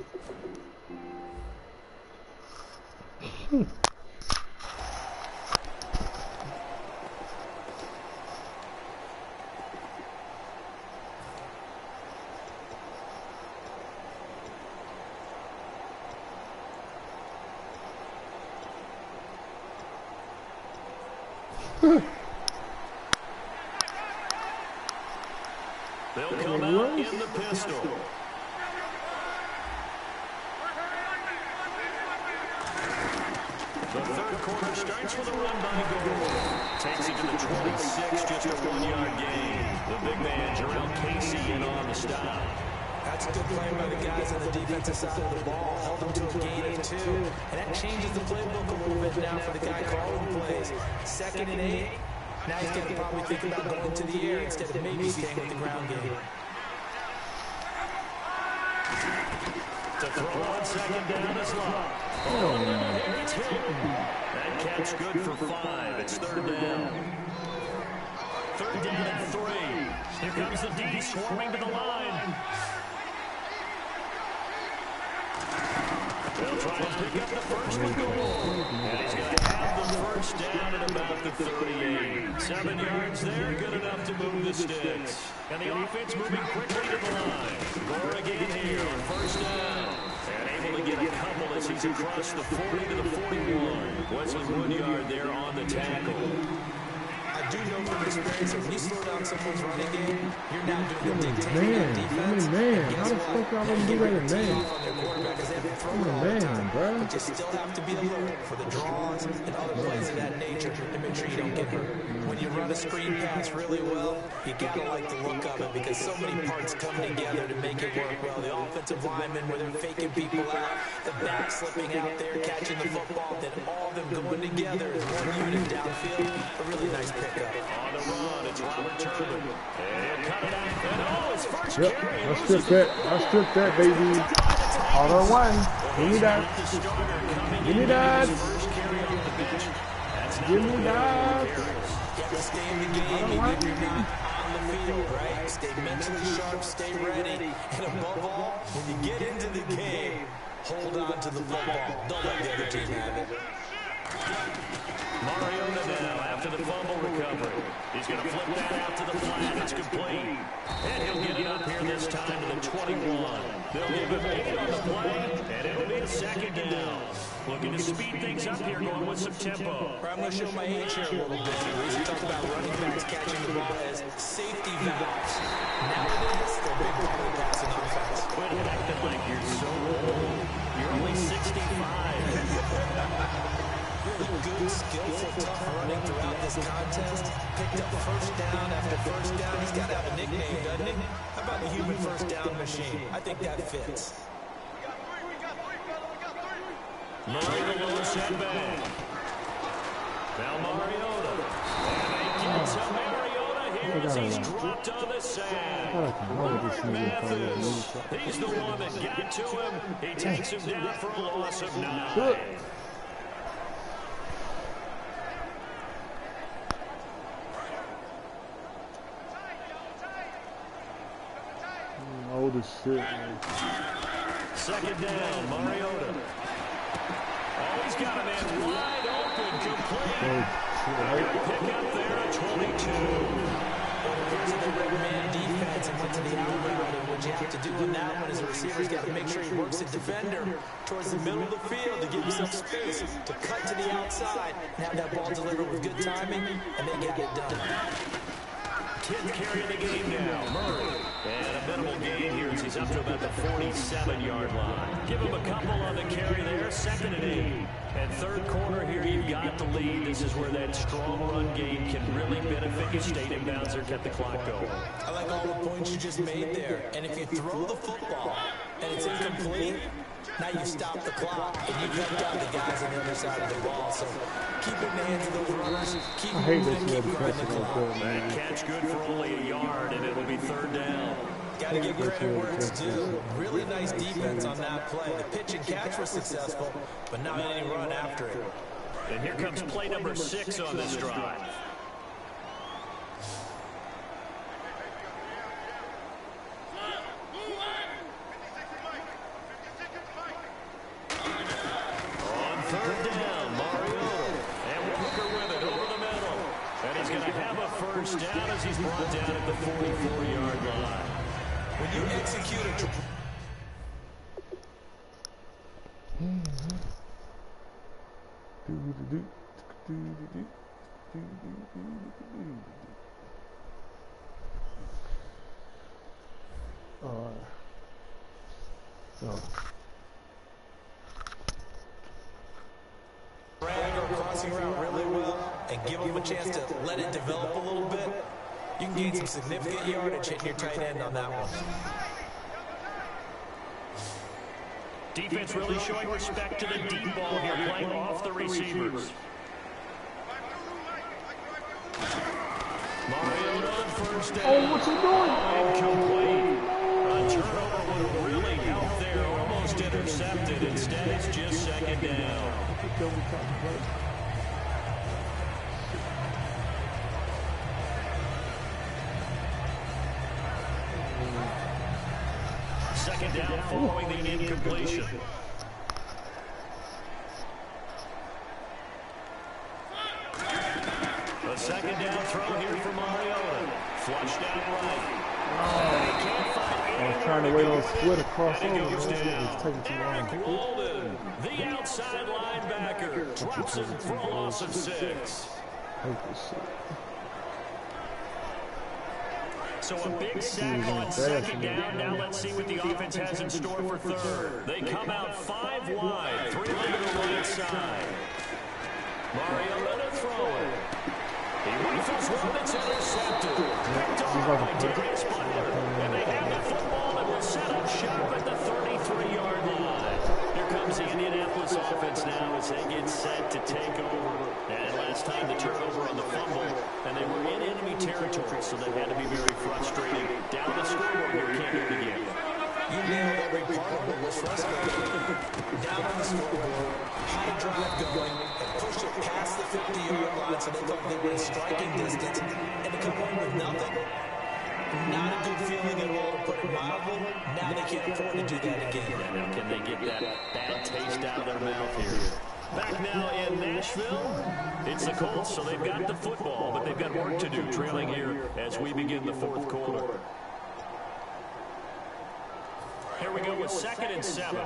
They'll come out in the pistol. The third quarter starts with a run by Gould. Takes it to the 26, just a 1-yard gain. The big man, Jarrell Casey, in on the stop. That's a good play by the guys on the defensive side of the ball. Hold them to a gain of 2. And that changes the playbook a little bit now for the guy calling plays. 2nd and 8. Now he's going to probably think about going to the air instead of maybe staying with the ground game. To throw on 2nd down is Love. Oh, it's hit. That catch good for 5. It's 3rd down. 3rd down and 3. Here comes the D swarming to the line. They'll try and pick up the first with Gould. And he's going to have the first down at about the 38. 7 yards there, good enough to move the sticks. And the offense moving quickly to the line. Gore again here on 1st down. And able to get a couple as he's across the 40 to the 41. Wesley Woodyard there on the tackle. I do know from experience that when you slow down someone's running game, you're now doing a dictating on defense. Man, how the fuck y'all gonna do that in man? Man, bro. But you still have to be alert for the draws and other plays of that nature to make sure you don't get hurt. When you run a screen pass really well, you gotta like the look of it because so many parts come together to make it work well. The offensive linemen where they're faking people out, the back slipping out there, catching the football, then all of them going together as one unit downfield. A really nice pickup. On the run, it's Robert Turbin. And cut it out. And his first Yep, carry. I stripped that, baby. Auto 1. Give me that. Give me that. Give me that. Stay in the game, even if you're not on the field, right? Stay mentally sharp, stay ready. And above all, when you get into the game, hold on to the football. Don't let the other team have it. Mariota now after the fumble recovery. He's going to flip that out to the flat. It's complete. And he'll get it up here this time to the 21. They'll give him 8 on the play, and it'll be a second down. Looking to speed things up here, going with some tempo. I'm going to show my age here a little bit. We used to talk about running backs catching the ball as safety valves. Nowadays, they're a big part of the passing offense. Quit acting like you're so old. You're only 65. Really good, skillful, tough running throughout this contest. Picked up first down after first down. He's got to have a nickname, doesn't he? How about the human first down machine? I think that fits. Mariota will set back. Now Mariota. And they get to Mariota here as he's dropped on the sack. He's the one that got to him. He takes him down for a loss of 9. Old as shit, man. Second down, Mariota. Oh, he's got a man wide open, complete. Pick up there at 22. Here's the red man defense and went to the out route. And what you have to do on that one is the receiver's got to make sure he works the defender towards the middle of the field to give himself space to cut to the outside and have that ball delivered with good timing, and they get it done. 10th carry of the game now, Murray. And a minimal gain here as he's up to about the 47-yard line. Give him a couple on the carry there, 2nd and 8. And third quarter here, you've got the lead. This is where that strong run game can really benefit you. Stay in bounds or kept the clock going. I like all the points you just made there. And if you throw the football and it's incomplete, now you stop the clock and you've helped out the guys on the other side of the ball. So keep it in the hands of those runners. Keep moving, keep moving the clock. That catch good for only a yard, and it'll be 3rd down. Got to give credit where it's due. Really nice defense on that play. The pitch and catch was successful, but not any run after it. And here comes play number 6 on this drive. On 3rd down, Mariota. And Walker with it over the middle. And he's going to have a first down as he's brought down at the 44-yard line. When you execute a drag or crossing route really well and give them a chance to let it develop a little bit, you can gain some significant yardage hitting your tight end on that one. Defense really showing respect to the deep ball here, playing off the receivers. Mariota on first down. Oh, what's he doing? Incomplete. A turnover would really help there. Almost intercepted. Instead, it's just 2nd down. Second down following the incompletion. A 2nd down throw here for Mariota. Flushed out right. I was trying to wait on a split across over. It's taking too long. Walden, the outside linebacker, drops him for a loss of 6. So a big sack on 2nd down. Now let's see what the offense has in store for 3rd. They come out 5 wide, 3 to the right side. Mariota to throw it. He rifles one that's intercepted. Picked off by Darius Butler. And they have the football and will set up shop at the 33-yard line. Here comes the Indianapolis offense now as they get set to take over. And last time the turnover on the fumble, and they were in enemy territory, so that had to be very frustrating. Down the scoreboard here, can't do it again. You nailed every part of what was frustrating. Down on the scoreboard, high drive going, and push it past the 50-yard line so they thought they were in striking distance, and to come home with nothing. Not a good feeling at all, to put it mildly. Now they can't afford to do that again. Now can they get that bad taste out of their mouth here? Back now in Nashville, it's the Colts, so they've got the football, but they've got work to do, trailing here as we begin the fourth quarter. Here we go with 2nd and 7.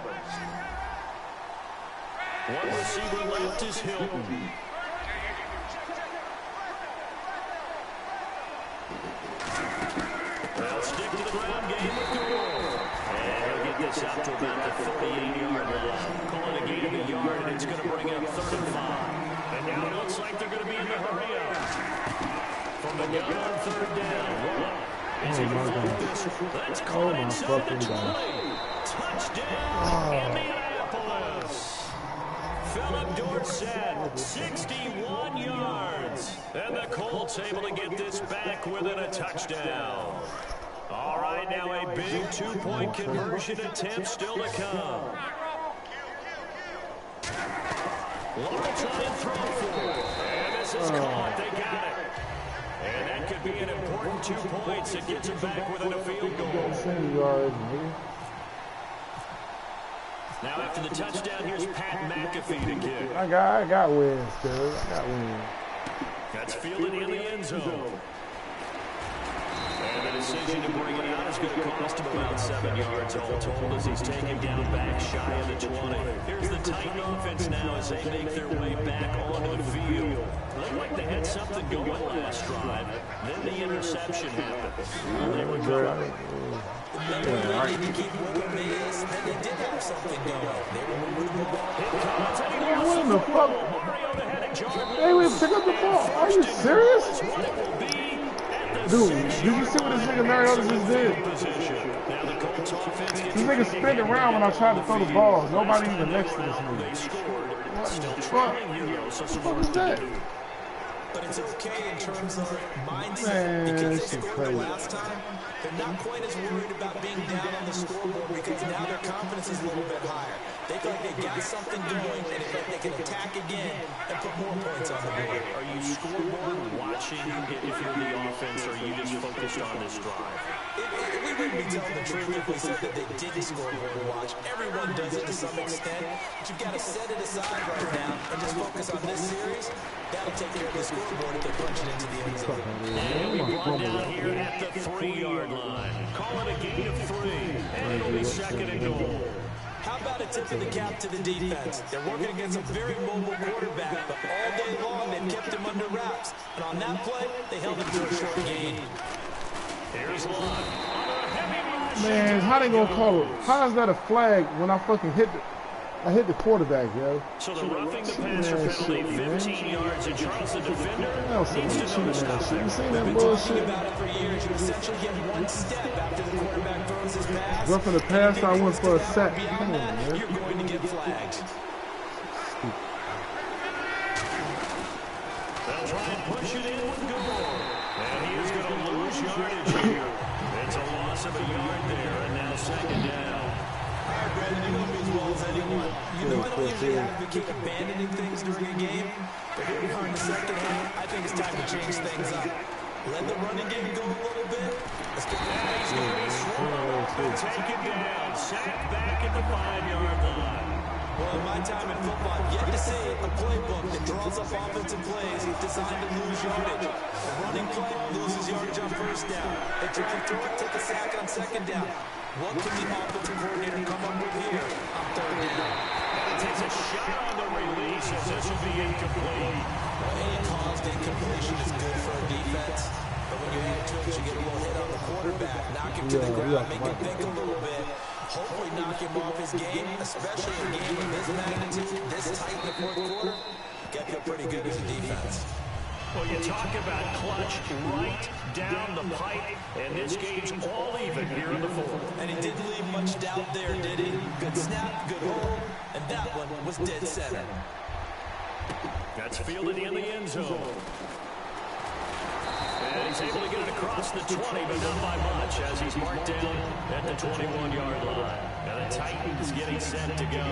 One receiver left is Hilton. They'll stick to the ground game with Gore. And he'll get this out to about the 38-yard line. Call it a gain of a yard, and it's going to bring up 3rd and 5. And now it looks like they're going to be in the hurry up. From the gun on 3rd down. Is he going to find this? Let's call it inside the 20. Touchdown, Indianapolis. Philip Dorsett, 61 yards. And the Colts able to get this back within a touchdown. All right, now a big 2-point conversion attempt still to come. Long try and throw for it. And this is caught. They got it. And that could be an important 2 points. It gets them back within a field goal. Now after the touchdown, here's Pat McAfee to kick. I got wins, dude. I got wins. That's fielded in the end zone. And the decision to bring it out is going to cost him about 7 yards all told as he's taken down back shy of the 20. Here's the Titan offense now as they make their way back onto the field. Looked like they had something going last drive. Then the interception happened. They were good. They didn't keep moving the ace, and they did have something going. They were moving the ball. What in the fuck? Hey, we pick up the ball. Are you serious? Dude, did you see what this nigga Mariota just did? This nigga spin around when I tried to throw the ball. Nobody even next to this nigga. What the fuck? What the fuck is that? But it's okay in terms of mindset, because they scored the last time. They're not quite as worried about being down on the scoreboard because now their confidence is a little bit higher. They feel like they got something going, and they feel like they can attack again and put more points on the board. Are you scoreboard watching if you're the offense, or are you just focused on this drive? We wouldn't be telling the truth if we said that they didn't scoreboard watch. Everyone does it to some extent, but you've got to set it aside right now and just focus on this series. That'll take care of the scoreboard if they're punching into the end zone. And we brought down here at the 3-yard line. Call it a gain of 3, and it'll be 2nd and goal. How about a tip of the cap to the defense? They're working against a very mobile quarterback, but all day long they've kept him under wraps. And on that play, they held him to a short gain. Here's Lund. Man, how they gonna call it? How is that a flag when I fucking hit the quarterback, yo? So the roughing the passer penalty, 15 yards, and Charles the defender needs to know to stop there. You seen that bullshit? About it for years. You essentially get one step after the quarterback throws his pass. Roughing the pass, I went for a sack. Come on, man. You're going to get flags. They'll try and push it in with Gore. And he is going to lose yardage here. It's a loss of a yard there, and now 2nd down. All right, Brandon, you know me as well as anyone. You know I don't usually advocate abandoning things during a game, but here we are in the second half. I think it's time to change things up. Let the running game go a little bit. Let's get that. He's going to be swallowed up and taken down. Sacked back at the 5-yard line. Well, in my time in football, I've yet to see a playbook that draws up offensive plays designed to lose yardage. A running play loses yardage on 1st down. They try and throw it, take a sack on 2nd down. What can the offensive coordinator come up with here on 3rd down? And takes a shot on the release as this will be incomplete. Well, any caused incompletion is good for a defense. But when you add to it, you get a little hit on the quarterback, knock him to the ground, make him think a little bit. Hopefully knock him off his game, especially in a game of this magnitude, this tight in the 4th quarter. You got to feel pretty good as a defense. Well, you talk about clutch right down the pipe, and this game's all even here in the 4th. And he didn't leave much doubt there, did he? Good snap, good hold, and that one was dead center. That's fielded in the end zone. And he's able to get it across the 20, but not by much, as he's marked down at the 21-yard line. Now the Titans getting set to go.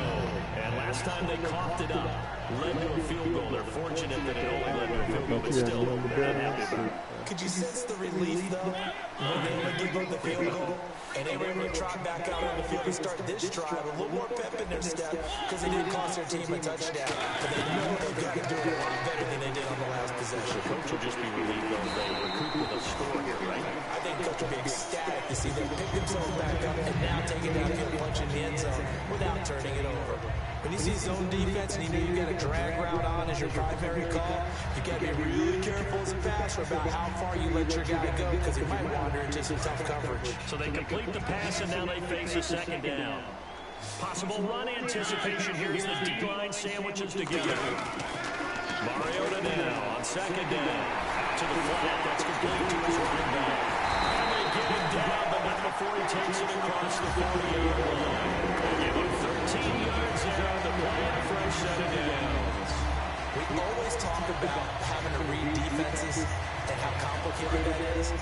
And last time they coughed it up, led to a field goal. They're fortunate that it only led to a field goal, but still, they're not happy about it. could you sense the relief, though, when they were giving the field goal? And they were able to trot back out on the field to start this drive. A little more pep in their step because they didn't cost their team a touchdown. But they know they've got to do it a lot better than they did on the last possession. Coach will just be relieved, though, they recoup with a score here, right? I think Coach will be ecstatic to see them pick themselves back up and now take it downfield, punch in the end zone without turning it over. When you see zone defense and you know you got a drag route on as your primary call, you got to be really careful as a passer about how far you let your guy go because he might wander into some tough coverage. So they complete the pass and now they face a second down. Possible run anticipation here as the D-line sandwiches together. Mariota now on second down. Out to the flat. That's complete to his running back. And they get him down, but not before he takes it across the 40-yard line. They give him 13 yards there on the play and a fresh set of downs. We always talk about having to read defenses and how complicated that is.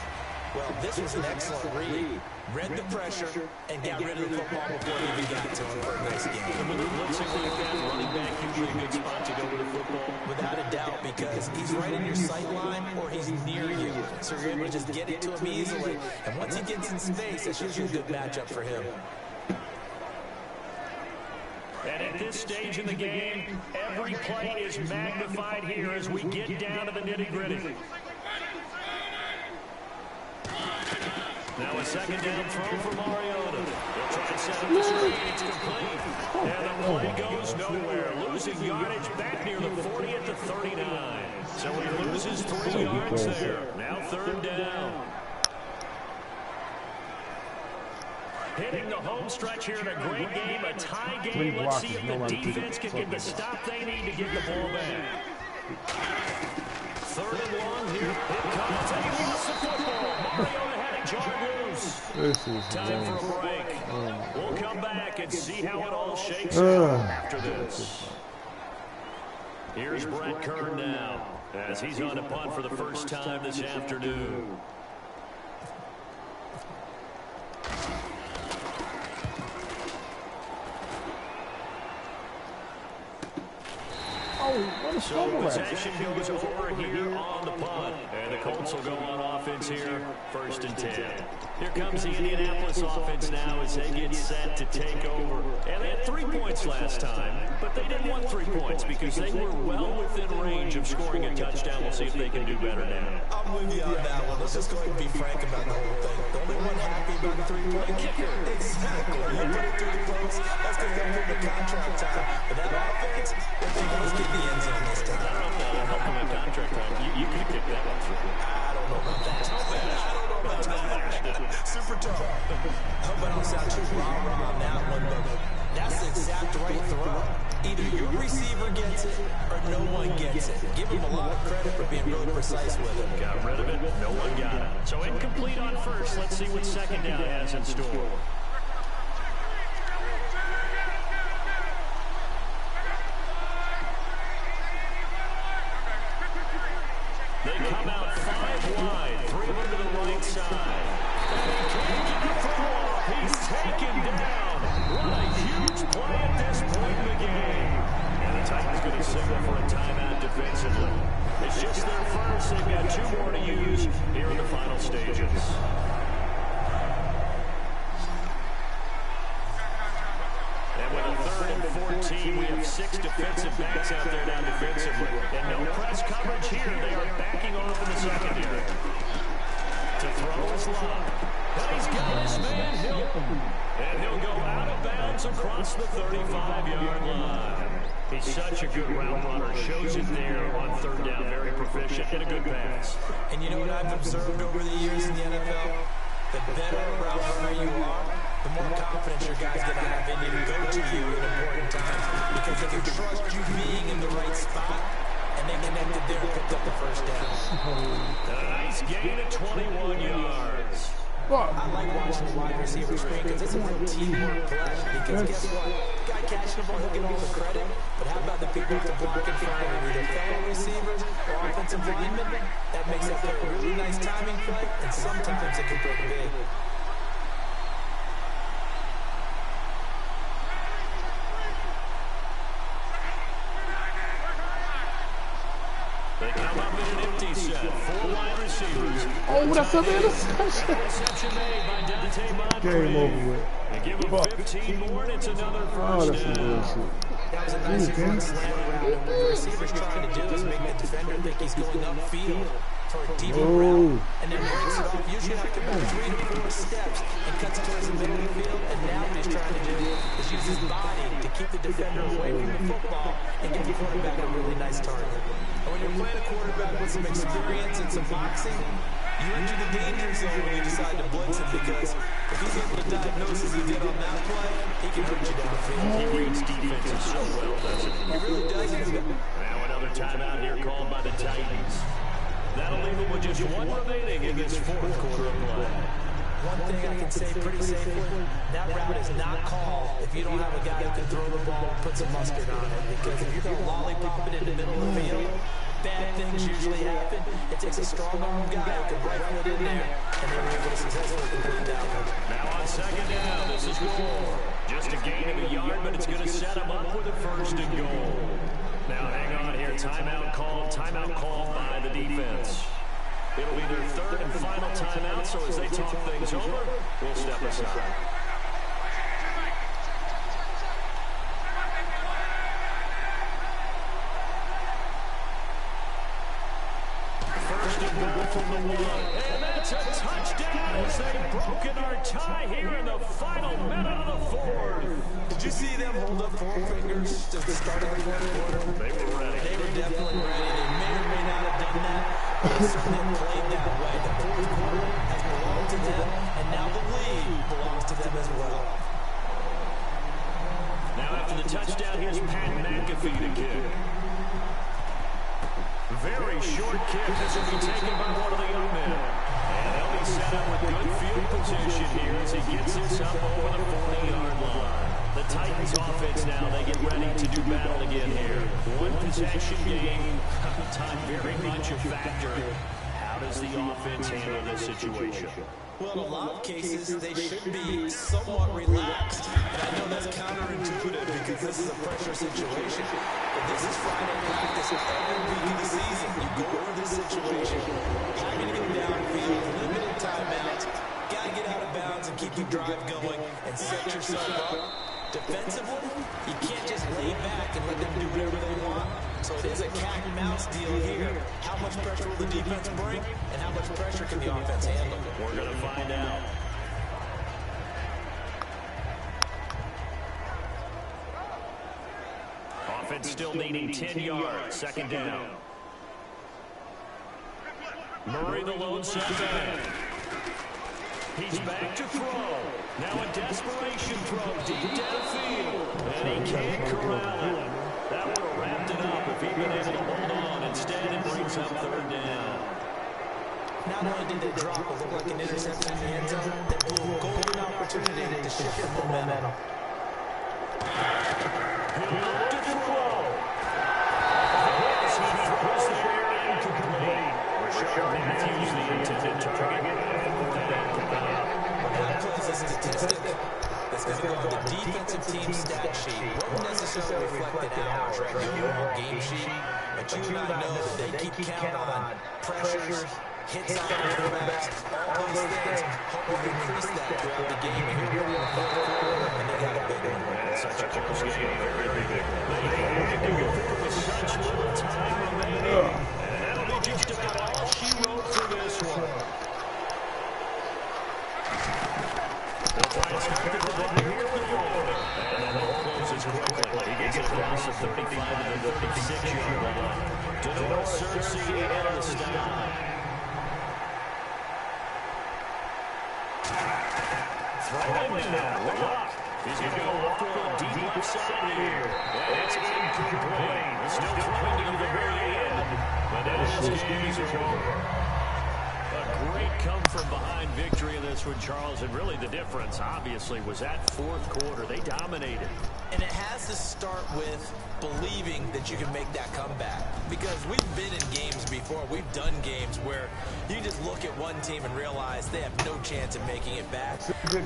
Well, this was an excellent read. Read the pressure and got rid of the football before he even got to him for a nice game. And when they're blitzing like that, running back usually a good spot to go with the football. Without a doubt, because he's right in your sight line or he's near you. So you're able to just get it to him easily. And once he gets in space, that's usually a good matchup for him. And at this stage in the game, every play is magnified here as we get down to the nitty-gritty. Now a second down throw for Mariota. They'll try to set up the screen. It's complete. And the play goes nowhere. Losing yardage back near the 40 at the 39. So he loses 3 yards there. Now third down. Hitting the home stretch here in a great game, a tie game. Let's see if the defense can get the stop they need to get the ball back. Third and long here. It comes and he lost the football. Mariota had a jar loose. This is time for a break. We'll come back and see how it all shakes out after this. Here's Brett Kern now as he's on a punt for the first time this afternoon. So possession goes over here on the punt. And the Colts will go on offense here, 1st and 10. Here comes the Indianapolis offense now as they get set to take over. And they had 3 points last time, but they didn't want 3 points because they were well within range of scoring a touchdown. We'll see if they can do better now. I'm with you on that one. Let's just go ahead and be frank about the whole thing. The only one happy about the 3-point kicker. Exactly. You put it through the post. That's because they're in the contract time. But that offense, they're thinking, let's get the end zone this time. I don't know if that'll help them in contract time. You could have kicked that one for me. I don't know about that. Super tough. I hope I don't sound too rah-rah on that one, but that's the exact right throw. Either your receiver gets it or no one gets it. Give him a lot of credit for being really precise with it. Got rid of it. No one got it. So incomplete on first. Let's see what second down has in store. They come out 5 wide, 3 to the right side. And he can't get the throw off. He's taken down. What a huge play at this point in the game. And the Titans going to signal for a timeout defensively. It's just their first. They've got 2 more to use here in the final stages. And with a 3rd and 14, we have 6 defensive backs out there now defensively. And no press coverage here. They are backing off in the secondary. To throw his lob. But he's got his man Hilton. And he'll go out of bounds across the 35-yard line. He's such a good route runner. Shows it there on 3rd down. Very proficient and a good pass. And you know what I've observed over the years in the NFL? The better route runner you are, the more confidence your guy's going to have in you to go to you in important times. Because they can trust you being in the right spot, and they connected there and picked up the first down. A nice gain of 21 yards. I like watching the wide receiver screen because it's a real teamwork play. Because guess what? Guy catching the ball, he'll get all the credit. But how about the people at the block in front of him? Either fellow receivers or offensive linemen? That makes that play a really nice timing play, and sometimes it can break big. They come up in an empty set. 4 wide receivers. receivers. Oh, that's an interception. Game over with. They give him 15 more, and it's another first down. That's some That bullshit. was a nice front slam around him. What the receiver's trying to do is make the defender think he's going upfield for a deeper route, and then breaks it off. Usually after about 3 to 4 steps and cuts towards the middle of the field. And now what he's trying to do is use his body to keep the defender away from the football and give the quarterback a really nice target. And when you're playing a quarterback with some experience and some boxing, you enter the danger zone when you decide to blitz him, because if he's able to diagnose as he did on that play, he can hurt you downfield. He reads defenses so well, doesn't he? He really does. Now another timeout here called by the Titans. That'll leave him with just one remaining in this fourth quarter of play. One thing I can say pretty safely, that route is not called if you don't have a guy who can throw the ball and put some mustard on it. Because if you're going to lollipop it in the middle of the field, bad things usually happen. It takes a strong arm guy who can rifle it in there, and they were able to successfully complete that one. Now on second down, this is Gore. Just a gain of a yard, but it's going to set him up with a first and goal. Now hang on here, timeout called by the defense. It'll be their third and final timeout, so as they talk things over, we'll step aside. First and goal from the 1, and that's a touchdown as they've broken our tie here in the final minute of the fourth. Did you see them hold up 4 fingers to the start of the fourth quarter? They were ready. They were definitely ready. They may or may not have done that. They certainly played that way. The fourth quarter has belonged to them, and now the lead belongs to them as well. Now after the touchdown, here's Pat McAfee to kick. Very short kick. This will be taken by one of the young men. And they'll be set up with good field position here as he gets this up over the 40-yard line. The Titans offense now, they get ready to do battle again here. One possession game, time very much a factor. How does the offense handle this situation? Well, in a lot of cases, they should be somewhat relaxed. And I know that's counterintuitive because this is a pressure situation. But this is Friday practice every week of the season. You go over this situation, having to go downfield, limited timeouts, got to get out of bounds and keep the drive going and set yourself up. Defensively, you can't just lay back and let them do whatever they want. So it is a cat and mouse deal here. How much pressure will the defense bring, and how much pressure can the offense handle? We're going to find out. Offense still needing 10 yards. Second down. Murray the lone setback. He's back to throw. Now a desperation throw deep downfield. And he can't corral it. That would have wrapped it up if he'd been able to hold on. Instead, it brings up third down. Not only did they drop what looked like an interception in the end zone, they blew a golden opportunity to shift the momentum. He'll look to throw. As he throws there incomplete. Rashard Matthews, the intended target. That plays a statistic that's going to go on the defensive team stat sheet. Won't necessarily reflect an hours, right? The overall game sheet. But you and I know that they keep count on pressures, hits on quarterbacks, all those things. Hope we increase that throughout the game. And here we are in the fourth quarter, and they got a big one. Such a close game. Very big. They had to go through with such little time remaining. And that'll be just about all she wrote for this one. They'll try and start the drive here with Gore. And then they'll close as quickly. He gets across the 35 to the 36-yard line. Denor Cersei into the stop. Throwing now. Look. He's going to go off deep outside here. And it's incomplete. He's still trying to the very end. But this game is over. A great come-from-behind victory in this one, Charles. And really the difference, obviously, was that fourth quarter. They dominated. And it has to start with believing that you can make that comeback. Because we've been in games before. We've done games where you just look at one team and realize they have no chance of making it back.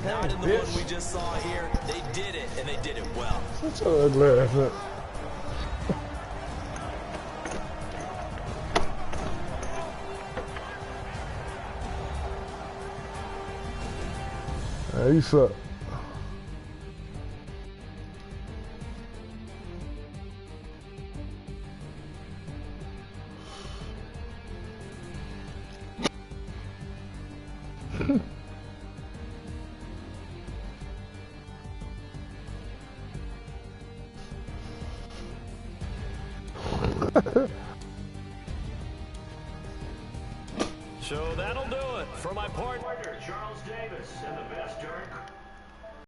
Not in the one we just saw here. They did it, and they did it well. Such an ugly effort. You suck. So that'll do it for my partner, Charles Davis, and the best darn